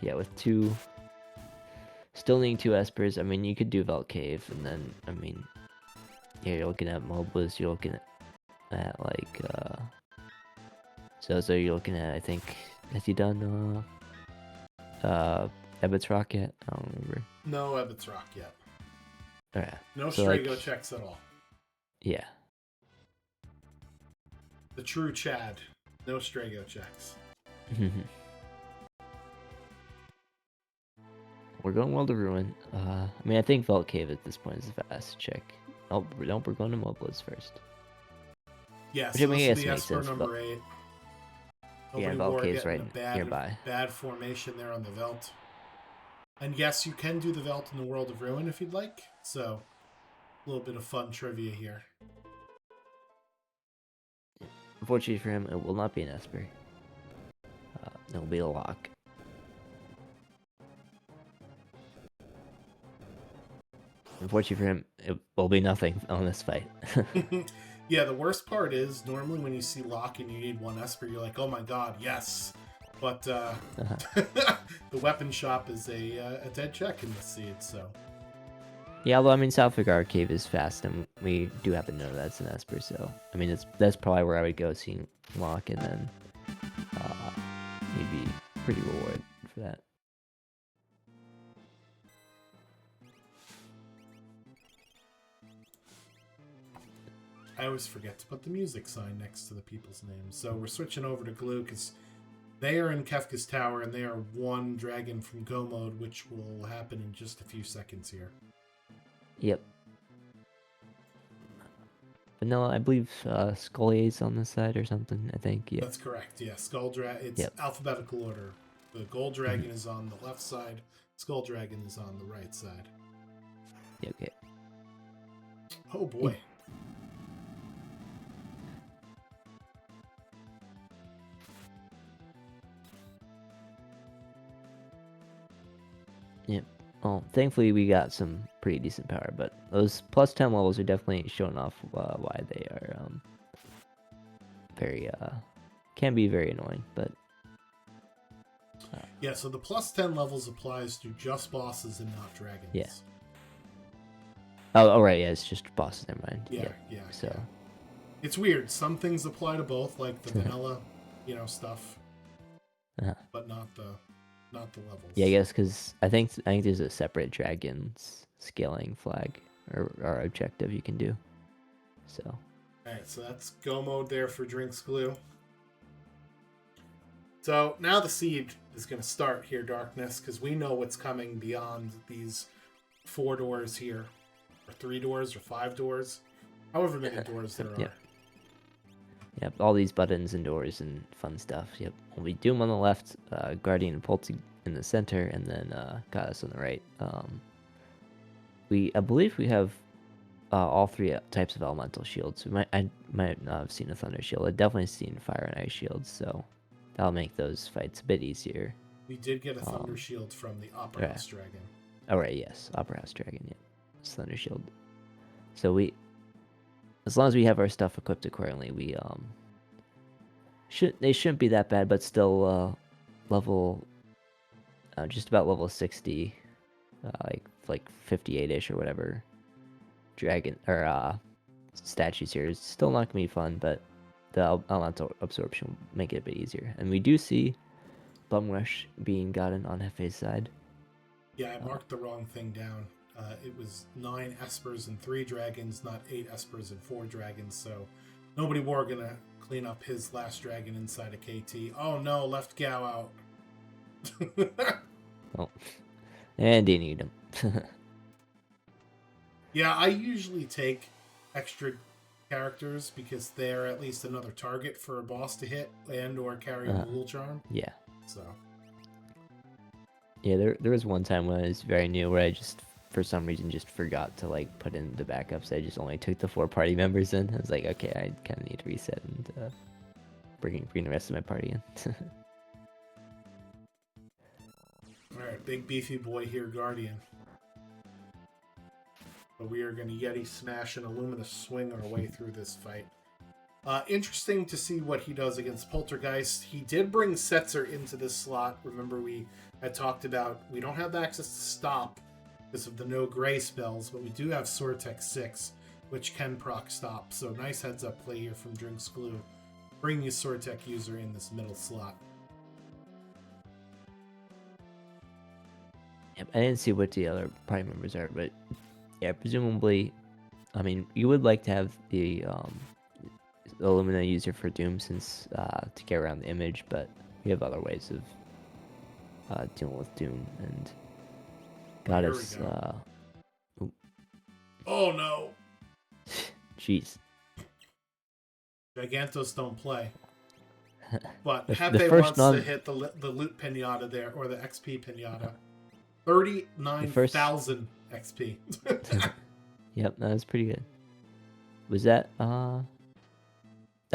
yeah, with 2... Still needing 2 Espers, I mean, you could do Velt Cave, and then, I mean... Yeah, you're looking at Moblins, you're looking at like, Zozo, you're looking at, I think... Has he done, Ebbett's Rock yet? I don't remember. No Ebbett's Rock yet. Alright. No so Strago checks at all. Yeah. The true Chad. No Strago checks. We're going World of Ruin. I mean, I think Velt Cave at this point is the fast check. Oh, no, we're going to Moblins first. Yes, which I mean, this is the Esper number 8. Yeah, Velt Cave's right nearby. Bad formation there on the Velt. And yes, you can do the Velt in the World of Ruin if you'd like. So, a little bit of fun trivia here. Unfortunately for him, it will not be an Esper. It will be a lock. Unfortunately for him, it will be nothing on this fight. Yeah, the worst part is, normally when you see lock and you need 1 Esper, you're like, oh my god, yes. But the weapon shop is a dead check in the seed, so... Yeah, although, I mean, Southgard Cave is fast, and we do happen to know that's an Esper, so... I mean, that's probably where I would go, seeing lock, and then... you'd be pretty rewarded for that. I always forget to put the music sign next to the people's names. So we're switching over to Glue because they are in Kefka's Tower and they are 1 dragon from Go mode, which will happen in just a few seconds here. Yep. Vanilla, I believe Scolier's on this side or something, I think. Yeah. That's correct, yeah. It's alphabetical order. The Gold Dragon is on the left side, Skull Dragon is on the right side. Yeah, okay. Oh boy. Yep. Well, thankfully we got some pretty decent power, but those plus 10 levels are definitely showing off why they are very can be very annoying, but yeah, so the plus 10 levels applies to just bosses and not dragons. Yeah. Oh, right, yeah, it's just bosses, never mind. Yeah. So it's weird. Some things apply to both, like the vanilla, stuff, but not the levels. Yeah, I guess because I think there's a separate dragons scaling flag or objective you can do. So. All right, so that's Go mode there for Drinks Glue. So now the seed is going to start here, Darkness, because we know what's coming beyond these 4 doors here, or 3 doors, or 5 doors, however many doors there are. Yep, all these buttons and doors and fun stuff. Yep, we'll be Doom on the left, Guardian and Pulse in the center, and then Goddess on the right. I believe we have all 3 types of elemental shields. I might not have seen a Thunder Shield. I've definitely seen Fire and Ice shields, so that'll make those fights a bit easier. We did get a Thunder Shield from the Opera House Dragon. Oh, right, yes. Opera House Dragon, yeah. It's Thunder Shield. So as long as we have our stuff equipped accordingly, we They shouldn't be that bad, but still level just about level 60, like 58ish or whatever. Dragon or statues here is still not gonna be fun, but the elemental absorption will make it a bit easier. And we do see Bum Rush being gotten on Hefe's side. Yeah, I marked the wrong thing down. It was 9 espers and 3 dragons, not 8 espers and 4 dragons. So nobody were gonna clean up his last dragon inside a KT. Oh no, left Gao out. Oh, and they need him. Yeah, I usually take extra characters because they're at least another target for a boss to hit and or carry a Mool Charm. Yeah. So. Yeah, there was one time when I was very new where I just, for some reason, just forgot to like put in the backups. I just only took the 4 party members in. I was like, okay, I kind of need to reset and bring the rest of my party in. Alright, big beefy boy here, Guardian. But we are going to Yeti smash and Illumina swing our way through this fight. Interesting to see what he does against Poltergeist. He did bring Setzer into this slot. Remember, we had talked about we don't have access to stop because of the no gray spells, but we do have Sortec 6, which can proc stop. So nice heads up play here from Drinks Glue. Bring your Sortec user in this middle slot. Yep, I didn't see what the other party members are, but yeah, presumably, I mean, you would like to have the Illumina user for Doom since to get around the image, but we have other ways of dealing with Doom and Goddess. Oh no! Jeez. Gigantos don't play. But The Hefe first wants to hit the loot pinata there, or the XP pinata. 39,000 XP. Yep, that was pretty good. Was that that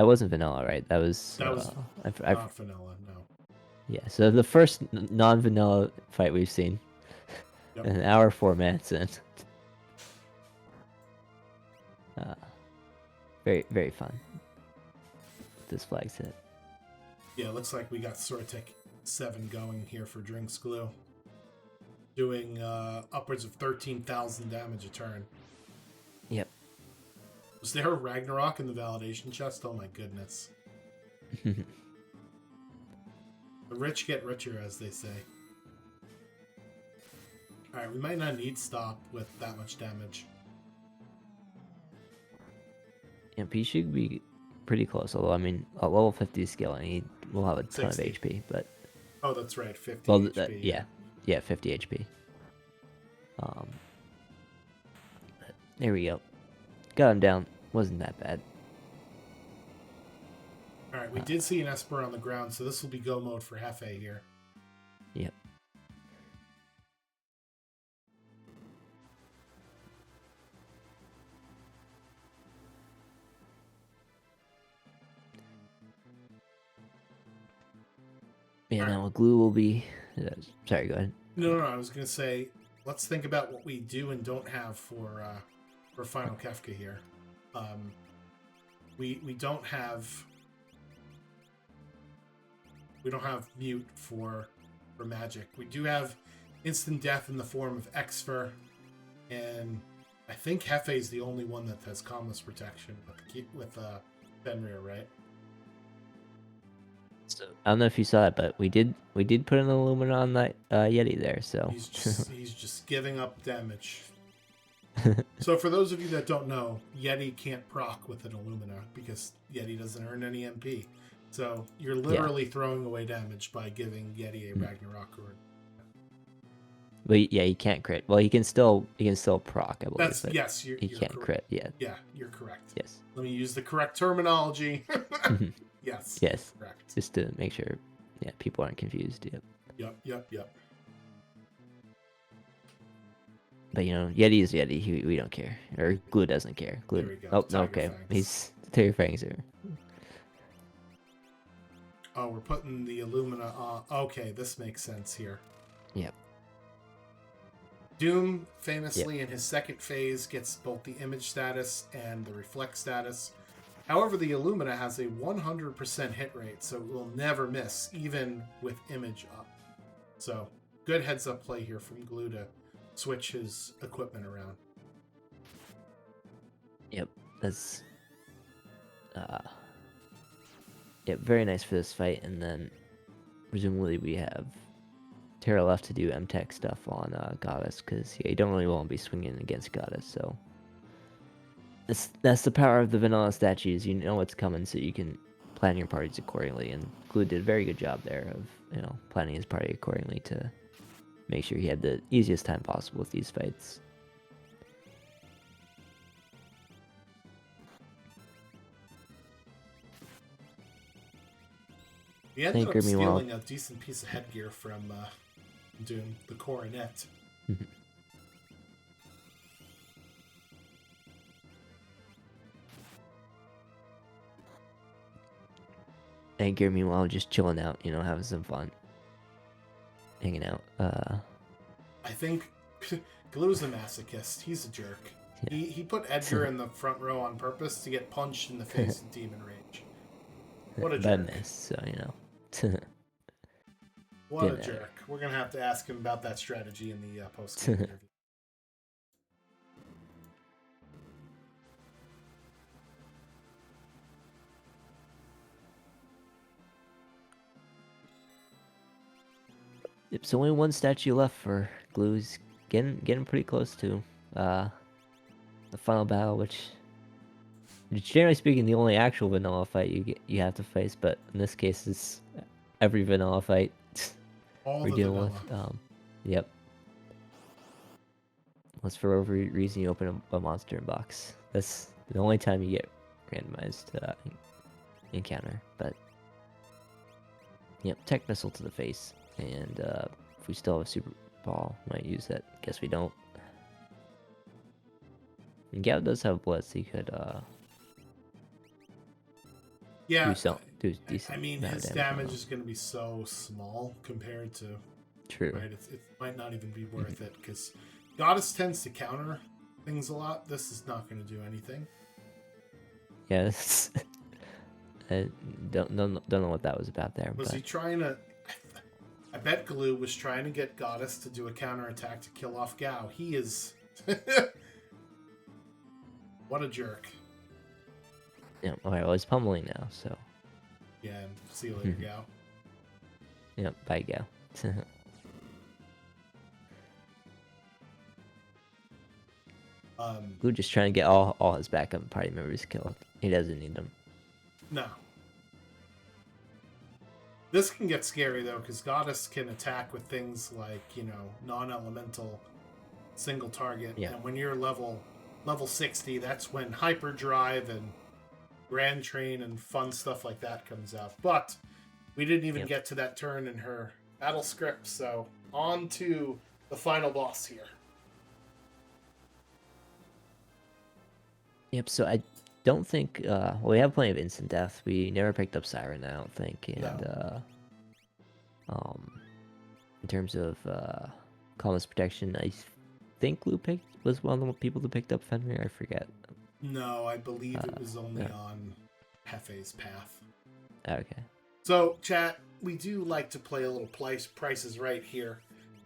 wasn't vanilla, right? That was not vanilla, no. Yeah, so the first non-vanilla fight we've seen. Yep. An hour 4 minutes in. Very, very fun. This flag's hit. Yeah, looks like we got Sortec 7 going here for Drinks Glue. Doing upwards of 13,000 damage a turn. Yep. Was there a Ragnarok in the validation chest? Oh my goodness. The rich get richer, as they say. Alright, we might not need stop with that much damage. Yep, he should be pretty close, although, I mean, a level 50 skill, and he will have a ton 60. of HP, but... Oh, that's right, 50 well, HP. Yeah, 50 HP. There we go. Got him down. Wasn't that bad. Alright, we did see an Esper on the ground, so this will be go mode for Hefe here. Yep. Yeah, now glue will be... sorry, go ahead. No, I was going to say, let's think about what we do and don't have for Final Kefka here. We don't have mute for magic. We do have instant death in the form of Exfer, and I think Hefe is the only one that has Calmness protection with Fenrir, right? So, I don't know if you saw it, but we did put an Illumina on that Yeti there, so... He's just giving up damage. So for those of you that don't know, Yeti can't proc with an Illumina because Yeti doesn't earn any MP. So you're literally throwing away damage by giving Yeti a Ragnarok or... But yeah, he can't crit. Well, he can still proc, I believe. Yes, he can't crit. Yeah. Yeah, you're correct. Yes. Let me use the correct terminology. Yes. Yes. Correct. Just to make sure, people aren't confused. Yep. Yep. But Yeti is Yeti. We don't care, or Glue doesn't care. Glue. There we go. Oh, Tiger okay. Fangs. He's Tiger Fangs here. Oh, we're putting the Illumina on. Okay, this makes sense here. Yep. Doom, famously in his second phase, gets both the image status and the reflect status. However, the Illumina has a 100% hit rate, so it will never miss, even with image up. So, good heads up play here from Glue to switch his equipment around. Yep, that's yeah, very nice for this fight, and then presumably we have Terra left to do M-Tech stuff on Goddess, because yeah, you don't really want to be swinging against Goddess, so that's the power of the vanilla statues. You know what's coming, so you can plan your parties accordingly, and Glue did a very good job there of, you know, planning his party accordingly to make sure he had the easiest time possible with these fights. He ended Anchor, up meanwhile, stealing a decent piece of headgear from Doom, the coronet. Anchor, meanwhile, just chilling out, you know, having some fun, hanging out. I think Glue's a masochist. He's a jerk. Yeah. He put Edgar in the front row on purpose to get punched in the face in Demon Rage. What a jerk. Bad miss, so, you know. What a Didn't matter. jerk. We're going to have to ask him about that strategy in the post-game interview. Yep, so only one statue left for Glue's getting pretty close to the final battle, which generally speaking the only actual vanilla fight you have to face, but in this case it's every vanilla fight All we're the dealing vanilla. with. Yep. Unless for whatever reason you open a monster in box. That's the only time you get randomized encounter. But yep, tech missile to the face, and if we still have a super ball, might use that. Guess we don't. And Gao does have blitz. He could Yeah. do decent. I mean, his damage is going to be so small compared to... True. Right? It might not even be worth it, because Goddess tends to counter things a lot. This is not going to do anything. Yeah, I don't know what that was about there. Was he trying to... I bet Glue was trying to get Goddess to do a counterattack to kill off Gao. He is... What a jerk. Yeah, alright, well, he's pummeling now, so... Yeah, and see you later, Gao. Yep, bye, Gao. Glue just trying to get all his backup party members killed. He doesn't need them. No. This can get scary, though, because Goddess can attack with things like, you know, non-elemental single target. Yeah. And when you're level 60, that's when Hyperdrive and Grand Train and fun stuff like that comes out. But we didn't even get to that turn in her battle script, so on to the final boss here. Yep, so I don't think... well, we have plenty of instant death. We never picked up Siren, I don't think. And, No. In terms of Calmness Protection, I think Glue was one of the people that picked up Fenrir, I forget. No, I believe it was only on Hefe's path. Okay. So, chat, we do like to play a little Prices Right here.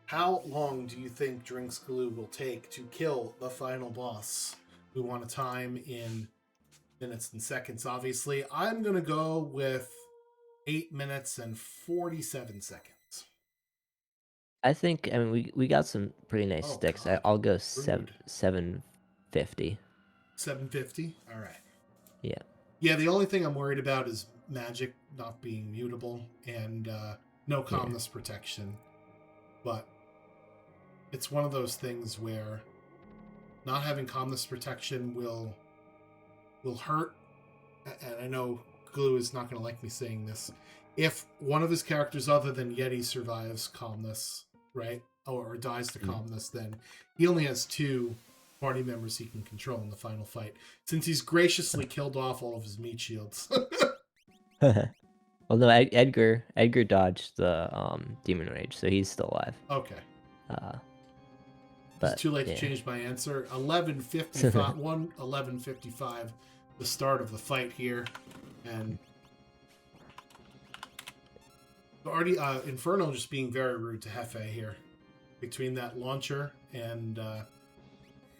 How long do you think Drinks Glue will take to kill the final boss? We want a time in minutes and seconds, obviously. I'm going to go with 8 minutes and 47 seconds. I think, I mean, we got some pretty nice sticks. God. I'll go Rude. 750. 750? All right. Yeah. Yeah, the only thing I'm worried about is magic not being mutable and no calmness protection. But it's one of those things where not having calmness protection will hurt. And I know Glue is not going to like me saying this. If one of his characters other than Yeti survives calmness, right, or dies to calmness, then he only has 2 party members he can control in the final fight, since he's graciously killed off all of his meat shields. Well, no, Edgar dodged the Demon Rage, so he's still alive. Okay. But It's too late to change my answer. 11:55. 11:55 the start of the fight here, and already Inferno just being very rude to Hefe here. Between that launcher and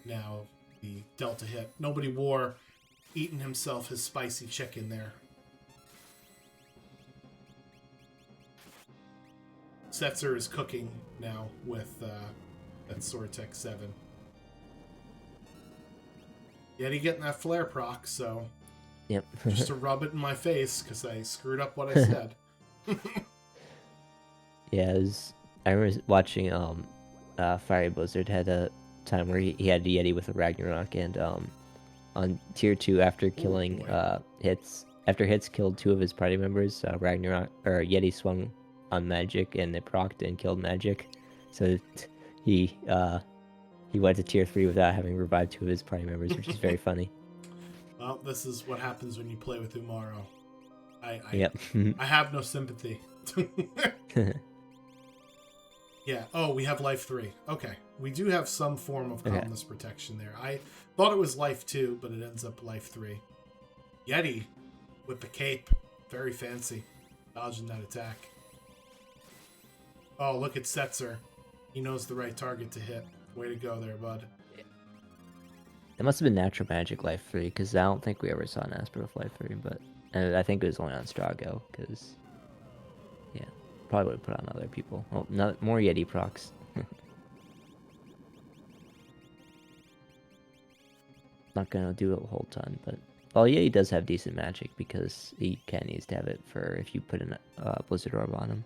now the Delta hit. Nobody War eating himself his spicy chicken there. Setzer is cooking now with that Sortech 7. Yeti getting that flare proc, so Yep. just to rub it in my face because I screwed up what I said. Yeah, I remember watching Fiery Blizzard had a time where he had a Yeti with a Ragnarok, and on tier 2 after killing hits killed 2 of his party members, Ragnarok or Yeti swung on magic and it procced and killed magic, so he went to tier 3 without having revived 2 of his party members, which is very funny. Well, this is what happens when you play with Umaro. Yep. I have no sympathy. Yeah. Oh, we have life 3. Okay. We do have some form of calmness protection there. I thought it was life 2, but it ends up life 3. Yeti with the cape. Very fancy. Dodging that attack. Oh, look at Setzer. He knows the right target to hit. Way to go there, bud. It must have been natural magic life 3, because I don't think we ever saw an Asper with life 3, but I think it was only on Strago, because yeah, probably would have put on other people. Well, not more Yeti procs. Not gonna do a whole ton, but well, Yeti does have decent magic because he can needs to have it for if you put in a Blizzard Orb on him.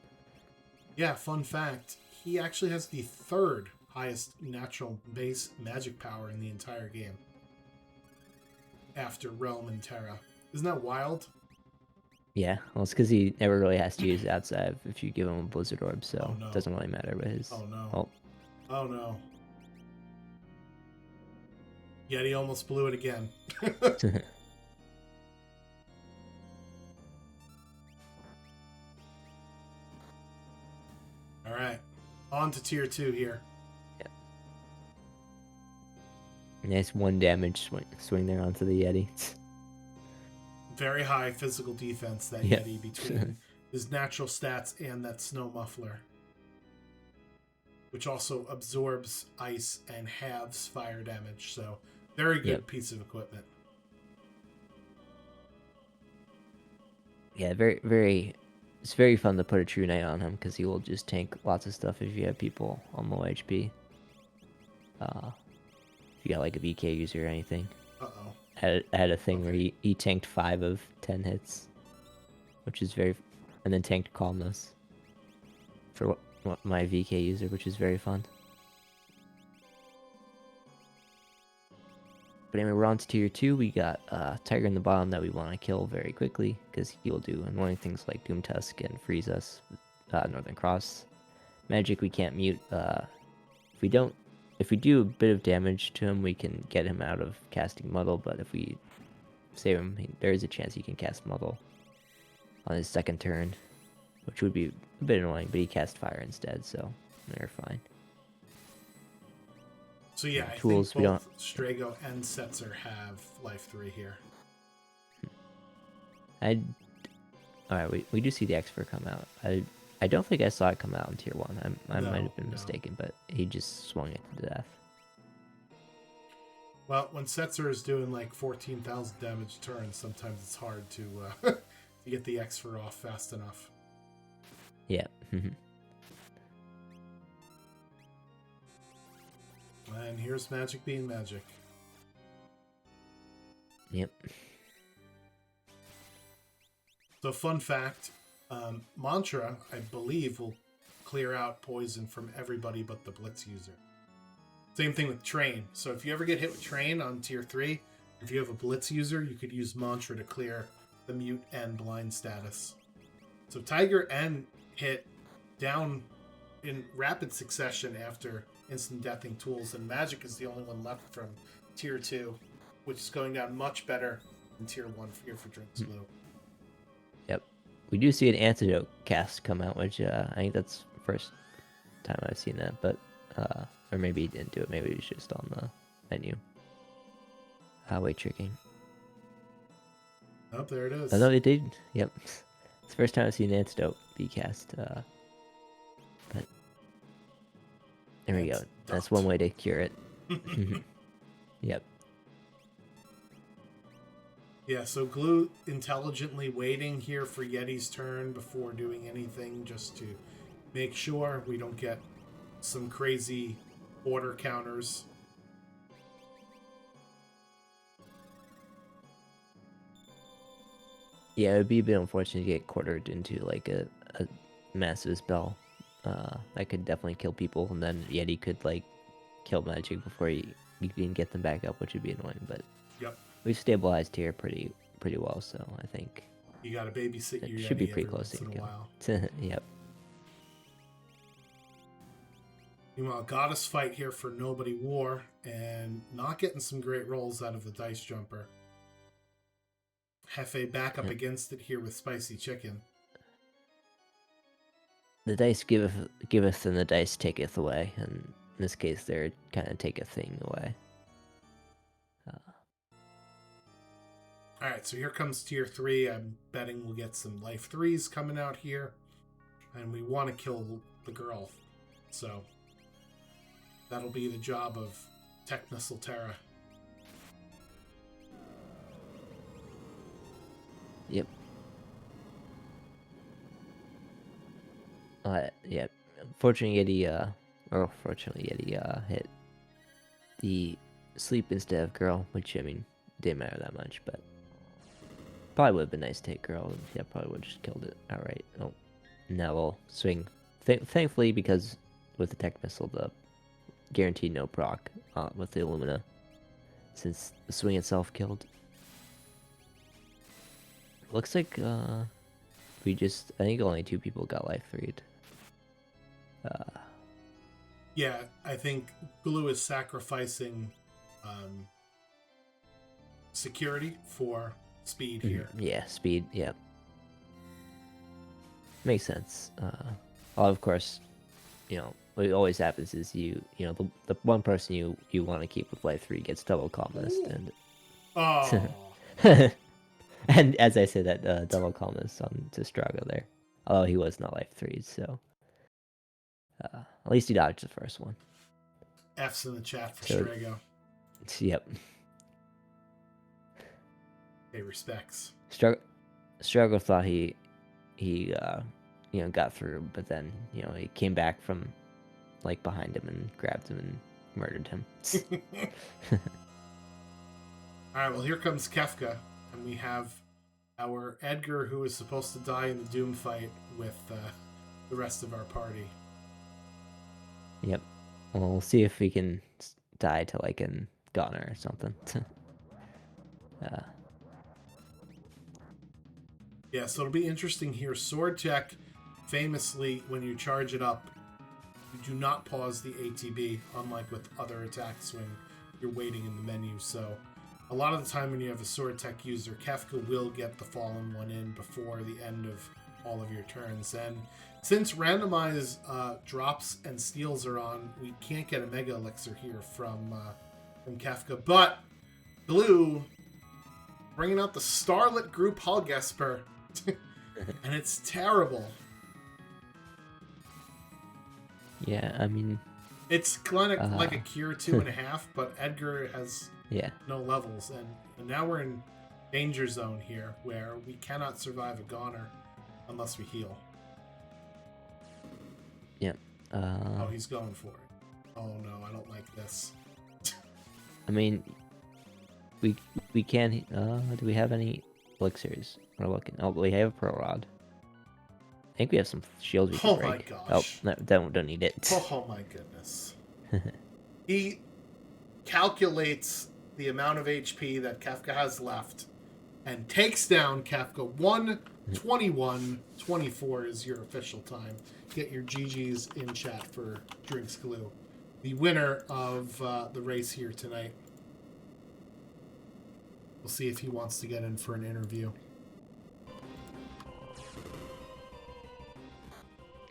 Yeah, fun fact. He actually has the 3rd highest natural base magic power in the entire game. After Realm and Terra. Isn't that wild? Yeah, well, it's because he never really has to use it outside if you give him a Blizzard Orb, so Oh, no. it doesn't really matter what his... Oh, no. Oh. Oh, no. Yeti almost blew it again. All right. On to tier 2 here. Yep. Nice 1 damage swing there onto the Yeti. Very high physical defense, that Yeti, between his natural stats and that snow muffler. Which also absorbs ice and halves fire damage, so very good piece of equipment. Yeah, very, very... It's very fun to put a True Knight on him, because he will just tank lots of stuff if you have people on low HP. If you got like a VK user or anything. Uh-oh. I had a thing where he tanked 5 of 10 hits, which is very... And then tanked Calmness for my VK user, which is very fun. But anyway, we're on to tier 2. We got Tiger in the bottom that we want to kill very quickly, because he will do annoying things like Doom Tusk and freeze us with Northern Cross. Magic we can't mute. If we do a bit of damage to him, we can get him out of casting Muddle, but if we save him, there is a chance he can cast Muddle on his 2nd turn, which would be a bit annoying, but he cast Fire instead, so they're fine. So yeah, tools, I think both Strago and Setzer have life 3 here. Alright, we do see the Expert come out. I don't think I saw it come out in tier 1. I might have been mistaken, but he just swung it to death. Well, when Setzer is doing like 14,000 damage turns, sometimes it's hard to to get the Expert off fast enough. Yeah. And here's magic being magic. Yep. So fun fact, Mantra, I believe, will clear out poison from everybody but the Blitz user. Same thing with Train. So if you ever get hit with Train on tier 3, if you have a Blitz user, you could use Mantra to clear the mute and blind status. So Tiger N hit down in rapid succession after instant deathing tools, and Magic is the only one left from tier 2, which is going down much better than tier 1 here for Drinks Blue. Yep. We do see an Antidote cast come out, which I think that's the first time I've seen that, but or maybe he didn't do it, maybe it was just on the menu. Wait, tricking. Oh, there it is. Oh no, it did. Yep. It's the first time I've seen Antidote be cast. But there we go. That's one way to cure it. Yep. Yeah, so Glue intelligently waiting here for Yeti's turn before doing anything, just to make sure we don't get some crazy order counters. Yeah, it would be a bit unfortunate to get quartered into like a massive spell. That could definitely kill people, and then Yeti could like kill magic before you can get them back up, which would be annoying. But Yep. we've stabilized here pretty well, so I think You got to babysit it your should be Yeti pretty every close once to in a go. while. Yep. Meanwhile, Goddess fight here for Nobody War, and not getting some great rolls out of the Dice Jumper. Hefe back up against it here with Spicy Chicken. The dice giveth and the dice taketh away, and in this case, they're kind of take a thing away. Alright, so here comes tier 3. I'm betting we'll get some life 3s coming out here. And we want to kill the girl. So that'll be the job of Technisal Terra. Yep. Yep. Fortunately, Yeti hit the sleep instead of girl, which I mean didn't matter that much, but probably would have been nice to hit girl. Yeah, probably would have just killed it outright. Oh, now we'll swing. Thankfully, because with the tech missile, the guaranteed no proc with the Illumina, since the swing itself killed. Looks like I think only 2 people got life 3'd. Yeah, I think Glue is sacrificing security for speed here. Yeah, speed. Yep. Makes sense. Well, of course, what always happens is the one person you want to keep with life 3 gets double calmness, and Oh. and as I said, that double calmness on to Strago there, although he was not life 3, so at least he dodged the first one. F's in the chat for So- Strago. Yep. Hey, respects. Strago thought he got through, but then he came back from like behind him and grabbed him and murdered him. Alright, well, here comes Kefka, and we have our Edgar, who is supposed to die in the Doom fight with the rest of our party. Yep. Well, we'll see if we can die to like an Gunner or something. Yeah, so it'll be interesting here. Sword Tech, famously, when you charge it up, you do not pause the ATB, unlike with other attacks when you're waiting in the menu. So a lot of the time when you have a Sword Tech user, Kefka will get the Fallen one in before the end of all of your turns. And since Randomize drops and steals are on, we can't get a Mega Elixir here from Kefka. But Blue bringing out the Starlit Group Hullgesper. And it's terrible. Yeah, I mean, it's kind of like a Cure 2.5, but Edgar has no levels, and now we're in danger zone here, where we cannot survive a Goner unless we heal. Yeah. Oh, he's going for it. Oh no, I don't like this. I mean, we can. Do we have any elixirs? We're looking. Oh, we have a Pearl Rod. I think we have some shields we can break. My gosh. Oh, no, don't need it. Oh my goodness. He calculates the amount of HP that Kefka has left and takes down Kefka. 1:21:24 is your official time. Get your GGs in chat for Drinks Glue, the winner of the race here tonight. We'll see if he wants to get in for an interview.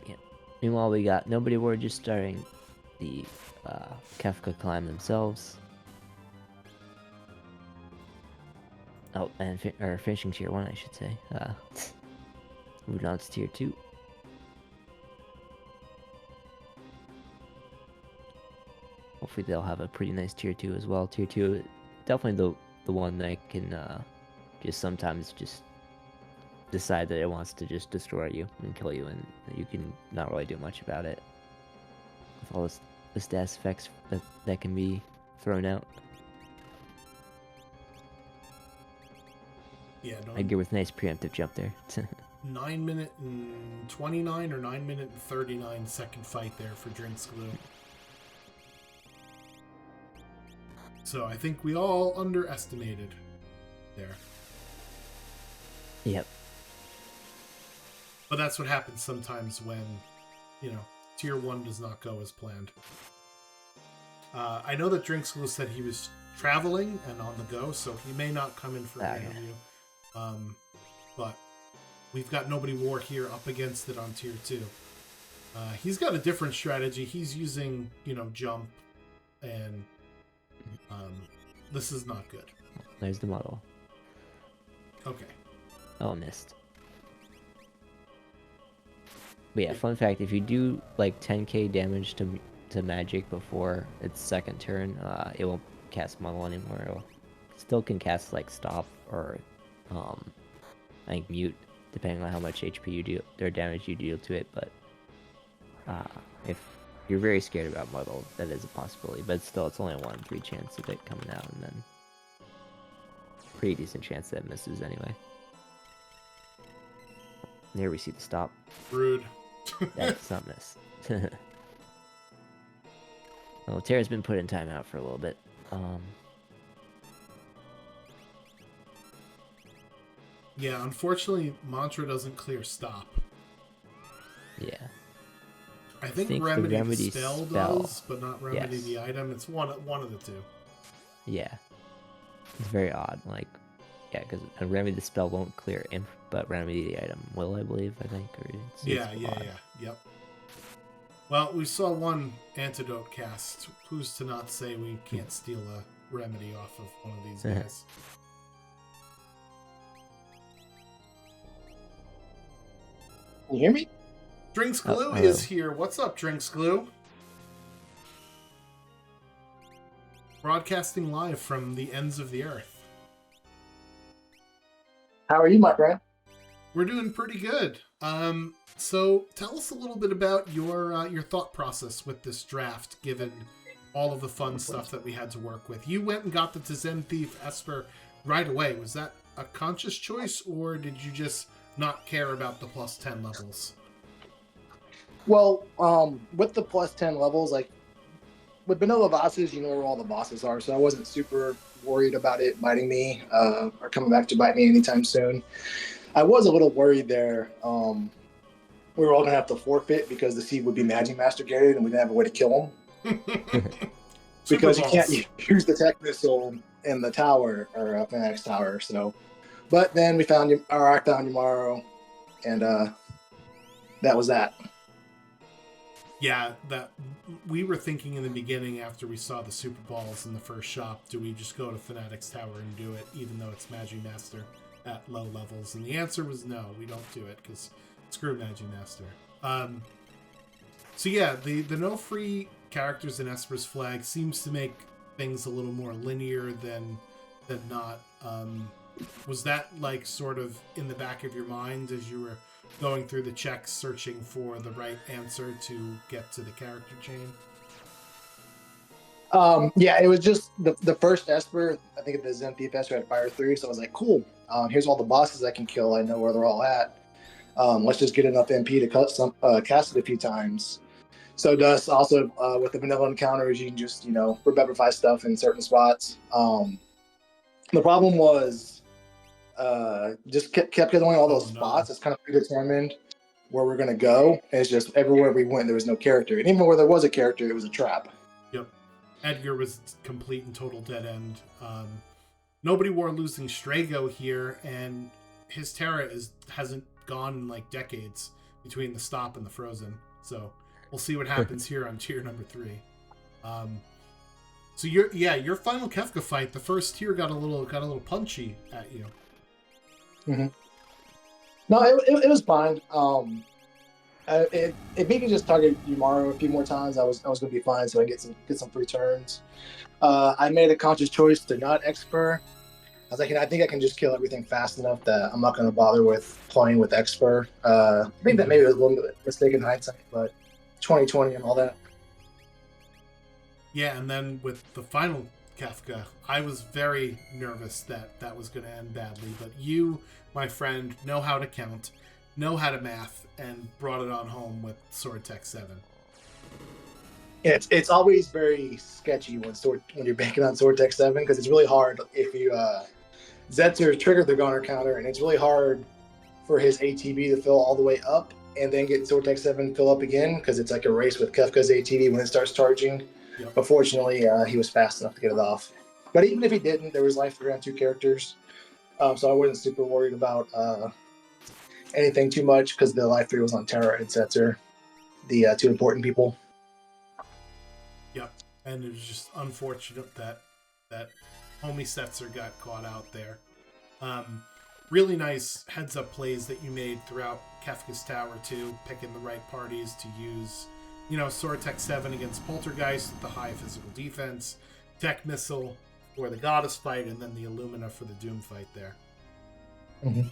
Yeah. Meanwhile, we got Nobody War just starting the Kefka climb themselves. Oh, and or finishing tier 1, I should say. Moving on to tier 2. Hopefully they'll have a pretty nice tier 2 as well. Tier 2, definitely the one that can just sometimes just decide that it wants to just destroy you and kill you, and you can not really do much about it with all the stats effects that can be thrown out. Yeah, no, I agree with nice preemptive jump there. 9-minute and 29 or 9-minute and 39-second fight there for Drinks Glue. So I think we all underestimated there. Yep. But that's what happens sometimes when, tier 1 does not go as planned. I know that Drinks Glue said he was traveling and on the go, so he may not come in for an interview. But we've got Nobody War here up against it on tier 2. He's got a different strategy. He's using, jump, and this is not good. There's the model. Okay. Oh, missed. But yeah, fun fact, if you do like 10k damage to magic before its second turn, it won't cast model anymore. It still can cast like stop or I think mute, depending on how much HP you do or damage you deal to it. But if you're very scared about muddle, that is a possibility. But still, it's only a 1 in 3 chance of it coming out, and then pretty decent chance that it misses anyway. There we see the stop. Rude. That's not miss. Well, Terra's been put in timeout for a little bit. Yeah, unfortunately, Mantra doesn't clear stop. Yeah. I think Remedy the spell does, but not Remedy the item. It's one of the two. Yeah. It's very odd. Like, yeah, because Remedy the spell won't clear imp, but Remedy the item will, I believe, I think. Or Yep. Well, we saw one antidote cast. Who's to not say we can't steal a remedy off of one of these guys? Can you hear me? Drinks Glue is here. What's up, Drinks Glue? Broadcasting live from the ends of the earth. How are you, my friend? We're doing pretty good. So tell us a little bit about your thought process with this draft, given all of the fun stuff that we had to work with. You went and got the Zen Thief Esper right away. Was that a conscious choice, or did you just not care about the plus 10 levels? Well, with the plus 10 levels, like with vanilla bosses, you know where all the bosses are, so I wasn't super worried about it biting me or coming back to bite me anytime soon. I was a little worried there. We were all gonna have to forfeit because the seed would be Magic Master gated, and we didn't have a way to kill him because you can't use the tech missile in the tower or Phoenix Tower. So, but then we found you, or I found Yamaro, and that was that. Yeah, that we were thinking in the beginning after we saw the Super Balls in the first shop, do we just go to Fanatics Tower and do it, even though it's Magic Master at low levels? And the answer was no, we don't do it because screw Magic Master. So yeah, the no free characters in Esper's Flag seems to make things a little more linear than not. Was that like sort of in the back of your mind as you were going through the checks, searching for the right answer to get to the character chain? Yeah, it was just the first Esper. I think the Zen Thief Esper had Fire 3, so I was like, cool. Here's all the bosses I can kill. I know where they're all at. Let's just get enough MP to cast it a few times. So Dust also with the vanilla encounters, you can just rebebify stuff in certain spots. The problem was just kept going all those spots. It's kind of predetermined where we're gonna go. And it's just everywhere we went, there was no character, and even where there was a character, it was a trap. Yep, Edgar was complete and total dead end. Nobody War losing Strago here, and his Terra hasn't gone in like decades between the stop and the frozen. So we'll see what happens here on tier number 3. So your final Kefka fight, the first tier got a little punchy at you. Mm-hmm. No, it was fine. If he could just target Umaru a few more times, I was gonna be fine. So I get some free turns. I made a conscious choice to not Expert. I was like, I think I can just kill everything fast enough that I'm not going to bother with playing with Expert. I think that maybe was a little bit mistake in hindsight, but 2020 and all that. Yeah, and then with the final Kefka, I was very nervous that that was going to end badly. But you, my friend, know how to count, know how to math, and brought it on home with Sword Tech 7. Yeah, it's always very sketchy when you're banking on Sword Tech 7 because it's really hard if you Zetzer triggered the Goner counter, and it's really hard for his ATB to fill all the way up and then get Sword Tech 7 fill up again because it's like a race with Kefka's ATB when it starts charging. Yep. But fortunately, he was fast enough to get it off. But even if he didn't, there was life 3 on 2 characters. So I wasn't super worried about anything too much because the life 3 was on Terra and Setzer, the 2 important people. Yep, and it was just unfortunate that homie Setzer got caught out there. Really nice heads-up plays that you made throughout Kefka's Tower, too, picking the right parties to use, Sword Tech 7 against Poltergeist with the high physical defense, Tech Missile for the Goddess fight, and then the Illumina for the Doom fight there. Mm-hmm.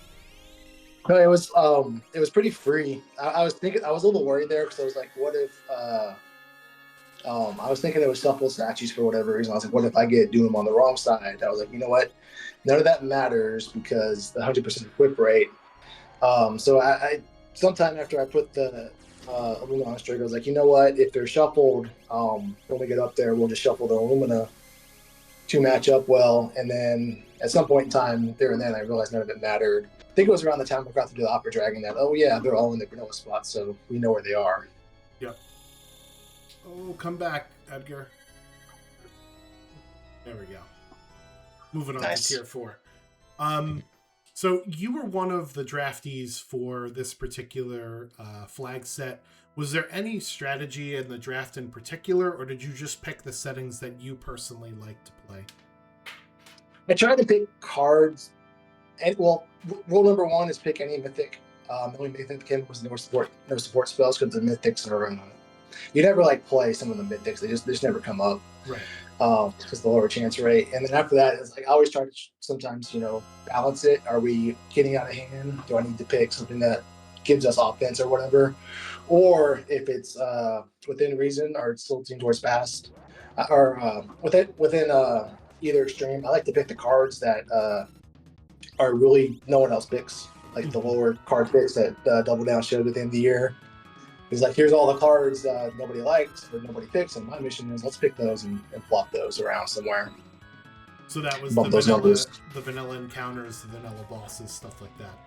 No, it was pretty free. I was a little worried there because I was like, what if I was thinking it was shuffle statues for whatever reason. I was like, what if I get Doom on the wrong side? I was like, you know what? None of that matters because the 100% equip rate. So I sometime after I put the Illumina on straight, I was like, you know what? If they're shuffled, when we get up there, we'll just shuffle the Illumina to match up well. And then at some point in time, there and then, I realized none of it mattered. I think it was around the time we got to do the Opera Dragon that, oh yeah, they're all in the Granola spot, so we know where they are. Yep. Oh, come back, Edgar. There we go. Moving on to tier 4. So you were one of the draftees for this particular flag set. Was there any strategy in the draft in particular, or did you just pick the settings that you personally like to play? I tried to pick cards, and rule number 1 is pick any mythic. The only mythic was no support spells because the mythics are you never play some of the mythics. They just never come up. Right. Because the lower chance rate. And then after that, it's I always try to sometimes, balance it. Are we getting out of hand? Do I need to pick something that gives us offense or whatever? Or if it's within reason or it's tilting towards fast, or within either extreme, I like to pick the cards that are really no one else picks, like the lower card picks that Double Down showed at the end of the year. He's like, here's all the cards nobody likes or nobody picks, and my mission is let's pick those and flop those around somewhere. So that was the vanilla encounters, the vanilla bosses, stuff like that.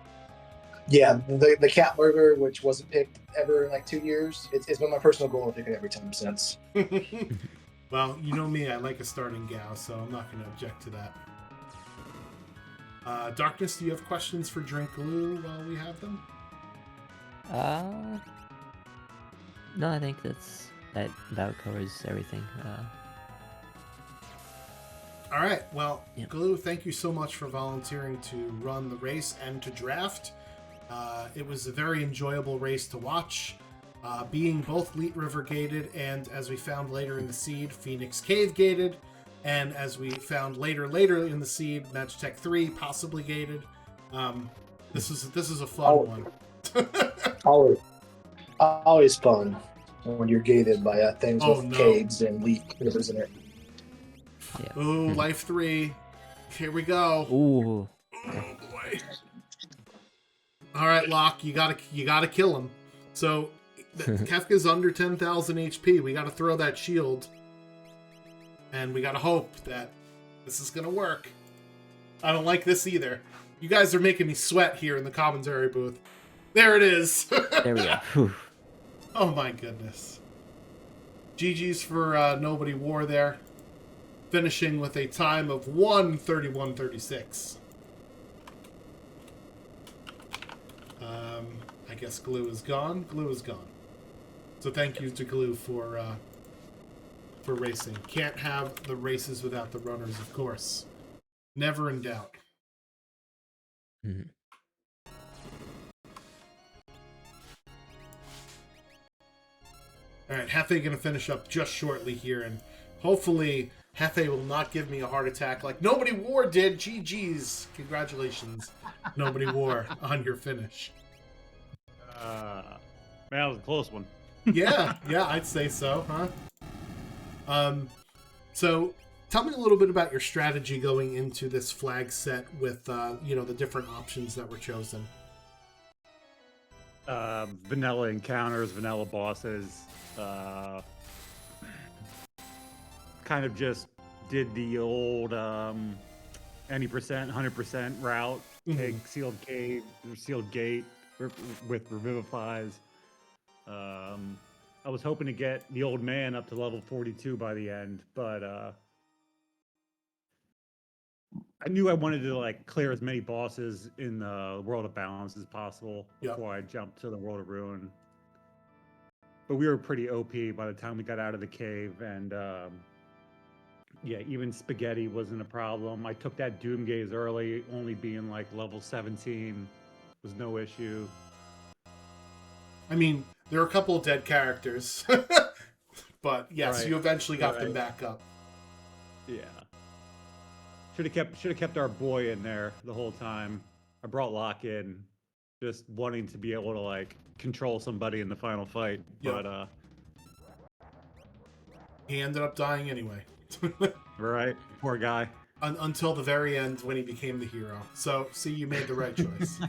Yeah, the cat burger, which wasn't picked ever in 2 years, it's been my personal goal to pick it every time since. Well, you know me, I like a starting gal, so I'm not going to object to that. Darkness, do you have questions for Drink Glue while we have them? No, I think that about covers everything. All right. Well, yeah. Glue, thank you so much for volunteering to run the race and to draft. It was a very enjoyable race to watch, being both Leet River gated and, as we found later in the seed, Phoenix Cave gated, and as we found later in the seed, Magitech 3 possibly gated. This is a fun one. Always fun when you're gated by things with caves and Leet Rivers in it. Yeah. Ooh, Life 3. Here we go. Ooh. Oh boy. All right, Locke, you gotta kill him. So Kefka's under 10,000 HP. We gotta throw that shield, and we gotta hope that this is gonna work. I don't like this either. You guys are making me sweat here in the commentary booth. There it is. There we go. Whew. Oh my goodness. GG's for Nobody War there. Finishing with a time of 1:31:36. I guess Glue is gone. Glue is gone. So thank you to Glue for for racing. Can't have the races without the runners, of course. Never in doubt. Mhm. All right, Hefe going to finish up just shortly here, and hopefully Hefe will not give me a heart attack like Nobody War did. GG's. Congratulations, Nobody War, on your finish. Man, that was a close one. Yeah, I'd say so, huh? So tell me a little bit about your strategy going into this flag set with, the different options that were chosen. Vanilla encounters, vanilla bosses. Kind of just did the old any percent, 100% route. Take sealed cave, sealed gate with revivifies. I was hoping to get the old man up to level 42 by the end, but I knew I wanted to like clear as many bosses in the World of Balance as possible before I jumped to the World of Ruin. But we were pretty OP by the time we got out of the cave, and yeah, even spaghetti wasn't a problem. I took that Doom Gaze early, only being like level 17 was no issue. I mean, there are a couple of dead characters, but yes, you eventually got them back up. Yeah. Should have kept our boy in there the whole time. I brought Locke in, just wanting to be able to like control somebody in the final fight, but he ended up dying anyway. Right, poor guy. Until the very end when he became the hero. So, see, you made the right choice.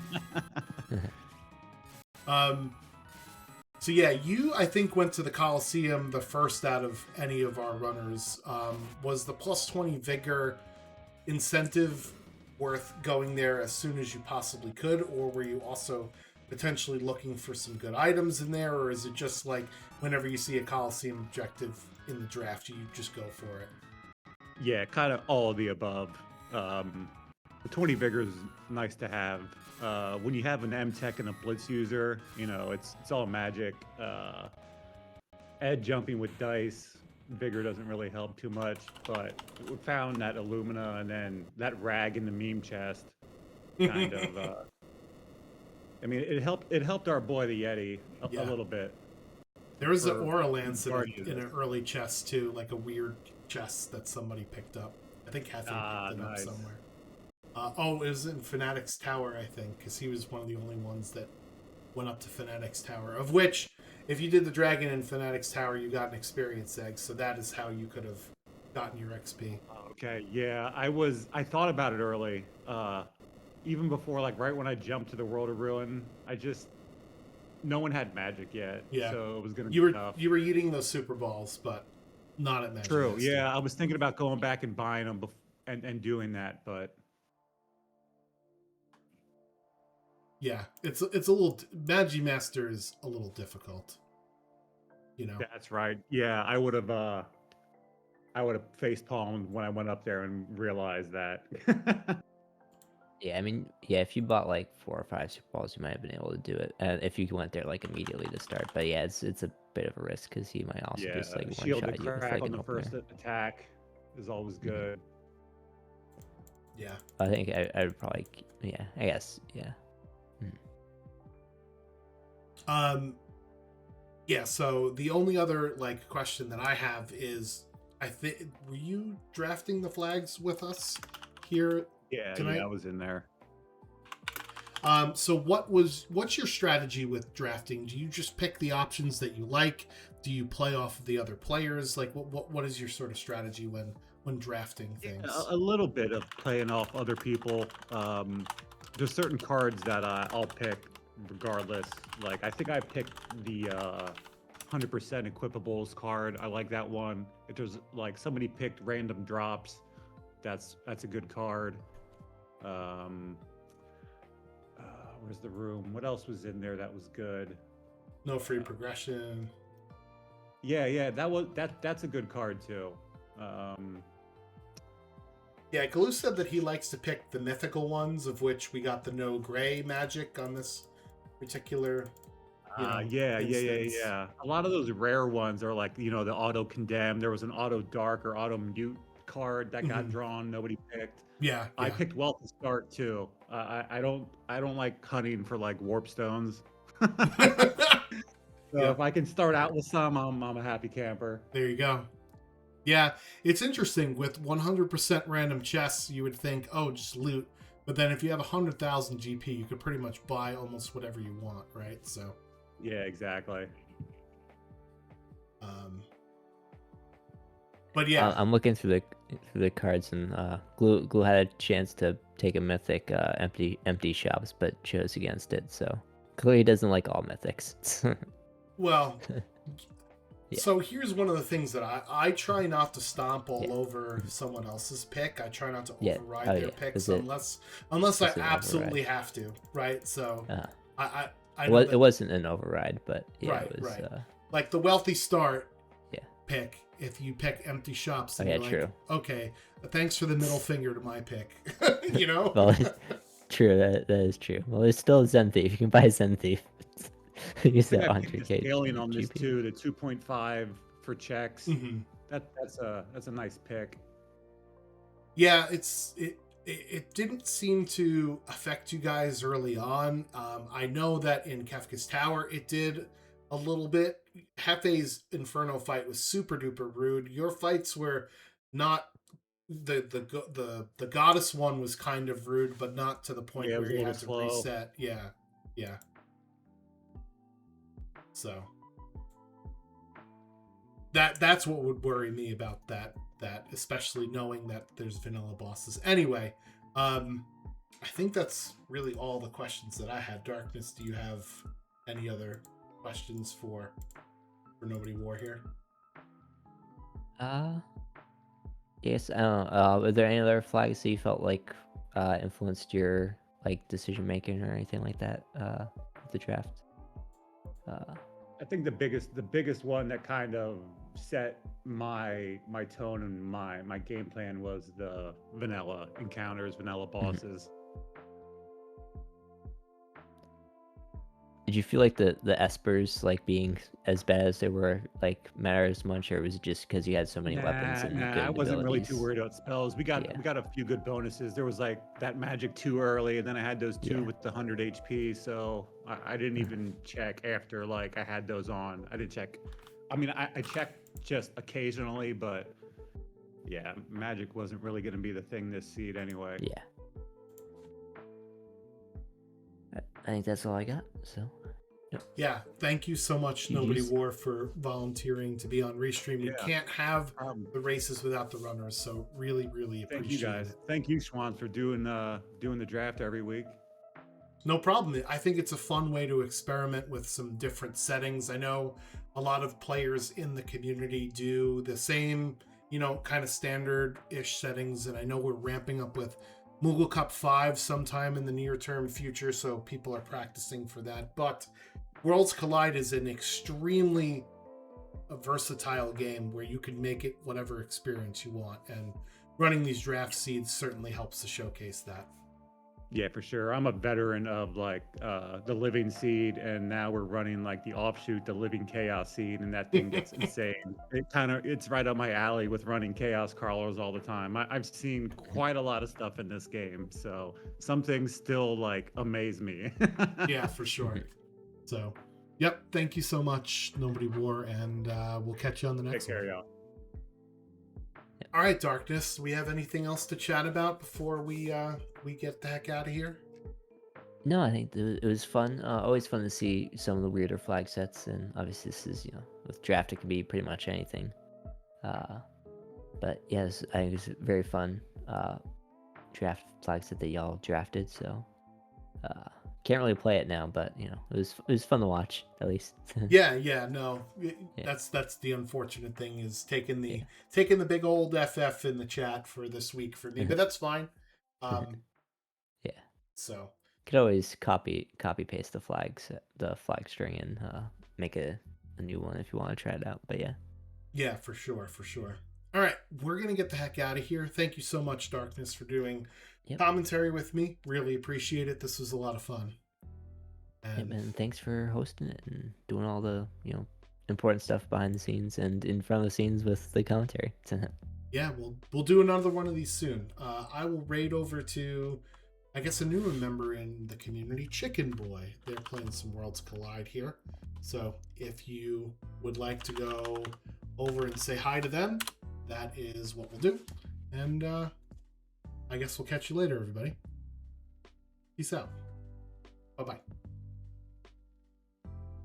So yeah, you, I think, went to the Coliseum the first out of any of our runners. Was the plus 20 vigor incentive worth going there as soon as you possibly could, or were you also potentially looking for some good items in there, or is it just like whenever you see a Coliseum objective in the draft, you just go for it? Yeah, kind of all of the above. The 20 vigor is nice to have. When you have an M-Tech and a Blitz user, it's all magic. Ed jumping with dice, vigor doesn't really help too much, but we found that Illumina and then that rag in the meme chest kind of I mean, it helped our boy the Yeti a little bit. There was an Aura Lance in an early chest too, like a weird chest that somebody picked up. I think Hefe picked it up somewhere. It was in Fanatic's Tower, I think, because he was one of the only ones that went up to Fanatic's Tower, of which, if you did the dragon in Fanatic's Tower, you got an experience egg, so that is how you could have gotten your XP. Okay, yeah, I thought about it early. Even before, like, right when I jumped to the World of Ruin, no one had magic yet, so it was going to be tough. You were eating those super balls, but not at magic. True, yeah, I was thinking about going back and buying them and doing that, but... Yeah, it's a little... Magimaster is a little difficult, That's right. Yeah, I would have face-palmed when I went up there and realized that. Yeah, I mean, yeah, if you bought like 4 or 5 super balls, you might have been able to do it. If you went there like immediately to start, but yeah, it's a bit of a risk because he might also just like one shot you with like on an the opener. first attack is always good. Yeah, I think I would probably, yeah, I guess, yeah. Yeah. So the only other like question that I have is, I think, were you drafting the flags with us here? Yeah, I was in there. So what's your strategy with drafting? Do you just pick the options that you like? Do you play off of the other players? Like what is your sort of strategy when drafting things? A little bit of playing off other people. There's certain cards that I'll pick regardless. Like I think I picked the 100% equipables card. I like that one. If there's like somebody picked random drops, that's a good card. Where's the room? What else was in there that was good? No free progression. Yeah, that's a good card too. Yeah, Galoo said that he likes to pick the mythical ones, of which we got the no gray magic on this particular Yeah, yeah, yeah, instance. yeah. A lot of those rare ones are like, the auto condemn. There was an auto dark or auto mute card that got Mhm. drawn. Nobody picked. Yeah, I yeah. picked Wealth to start too. I don't like hunting for like warp stones. So if Yep, I can start out with some, I'm a happy camper. there you go. Yeah, it's interesting with 100% random chests. You would think, oh, just loot, but then if you have 100,000 GP, you could pretty much buy almost whatever you want, right? So, Yeah, exactly. um, but yeah, I'm looking through the cards, and Glue had a chance to take a mythic empty shops, but chose against it. So clearly he doesn't like all mythics. well, Yeah. so here's one of the things that I try not to stomp all Yeah. over someone else's pick. I try not to Yeah. override Oh, their yeah. picks Is it? unless I Is it an absolutely have to, right? So Uh, I know it that, wasn't an override, but yeah, right, it was. right. Like the wealthy start Yeah. pick. If you pick empty shops, Oh, then yeah, you're like, true. okay, thanks for the middle finger to my pick. You know? Well, true. That is true. Well, there's still Zen Thief. You can buy Zen Thief. Use I think that I picked the 100k scaling on this GP. too, the 2.5 for checks. Mhm. That's a nice pick. Yeah, it didn't seem to affect you guys early on. I know that in Kefka's Tower it did a little bit. Hefe's Inferno fight was super duper rude. Your fights were not the goddess one was kind of rude, but not to the point Yeah, it where was a you little had to slow. reset. Yeah, yeah. So that's what would worry me about that, especially knowing that there's vanilla bosses. Anyway, I think that's really all the questions that I had. Darkness, do you have any other questions for Nobody War here? Yes. I don't know. Were there any other flags that you felt like influenced your like decision making or anything like that with the draft? I think the biggest one that kind of set my tone and my game plan was the vanilla encounters, vanilla bosses. Did you feel like the espers like being as bad as they were like matter as much, or was it just because you had so many weapons and Nah, good I wasn't really too abilities? worried about spells. We got a few good bonuses. There was like that magic 2 early, and then I had those 2 Yeah. with the 100 HP. So I didn't even check after like I had those on. I didn't check. I mean, I checked just occasionally, but yeah, magic wasn't really going to be the thing this seed anyway. Yeah. I think that's all I got. So. Yep. Yeah, thank you so much, GGs. Nobody War, for volunteering to be on Restream. We Yeah. can't have the races without the runners, so really, really Thank appreciate you guys. it. Thank you, Schwanz, for doing the draft every week. No problem. I think it's a fun way to experiment with some different settings. I know a lot of players in the community do the same, kind of standard-ish settings, and I know we're ramping up with Moogle Cup 5 sometime in the near-term future, so people are practicing for that. But Worlds Collide is an extremely versatile game where you can make it whatever experience you want, and running these draft seeds certainly helps to showcase that. Yeah, for sure. I'm a veteran of like the Living Seed, and now we're running like the offshoot, the Living Chaos Seed, and that thing gets insane. It's right up my alley with running Chaos Crawlers all the time. I've seen quite a lot of stuff in this game, so some things still like amaze me. Yeah, for sure. So, yep. Thank you so much, Nobody War, and we'll catch you on the next Take care, one. y'all. All right, Darkness. We have anything else to chat about before we get the heck out of here? No, I think it was fun. Always fun to see some of the weirder flag sets, and obviously this is with draft it can be pretty much anything. But yes, I think it was very fun draft flag set that y'all drafted. So can't really play it now, but it was fun to watch at least. Yeah, no. That's the unfortunate thing is taking the big old FF in the chat for this week for me, but that's fine. Yeah. So Could always copy paste the flag string and make a new one if you want to try it out. But yeah. Yeah, for sure. All right, we're gonna get the heck out of here. Thank you so much, Darkness, for doing commentary with me. Really appreciate it. This was a lot of fun. Yeah, And man, thanks for hosting it and doing all the, important stuff behind the scenes and in front of the scenes with the commentary. yeah, we'll do another one of these soon. I will raid over to, I guess, a newer member in the community, Chicken Boy. They're playing some Worlds Collide here. So if you would like to go over and say hi to them, that is what we'll do. And I guess we'll catch you later, everybody. Peace out. Bye-bye.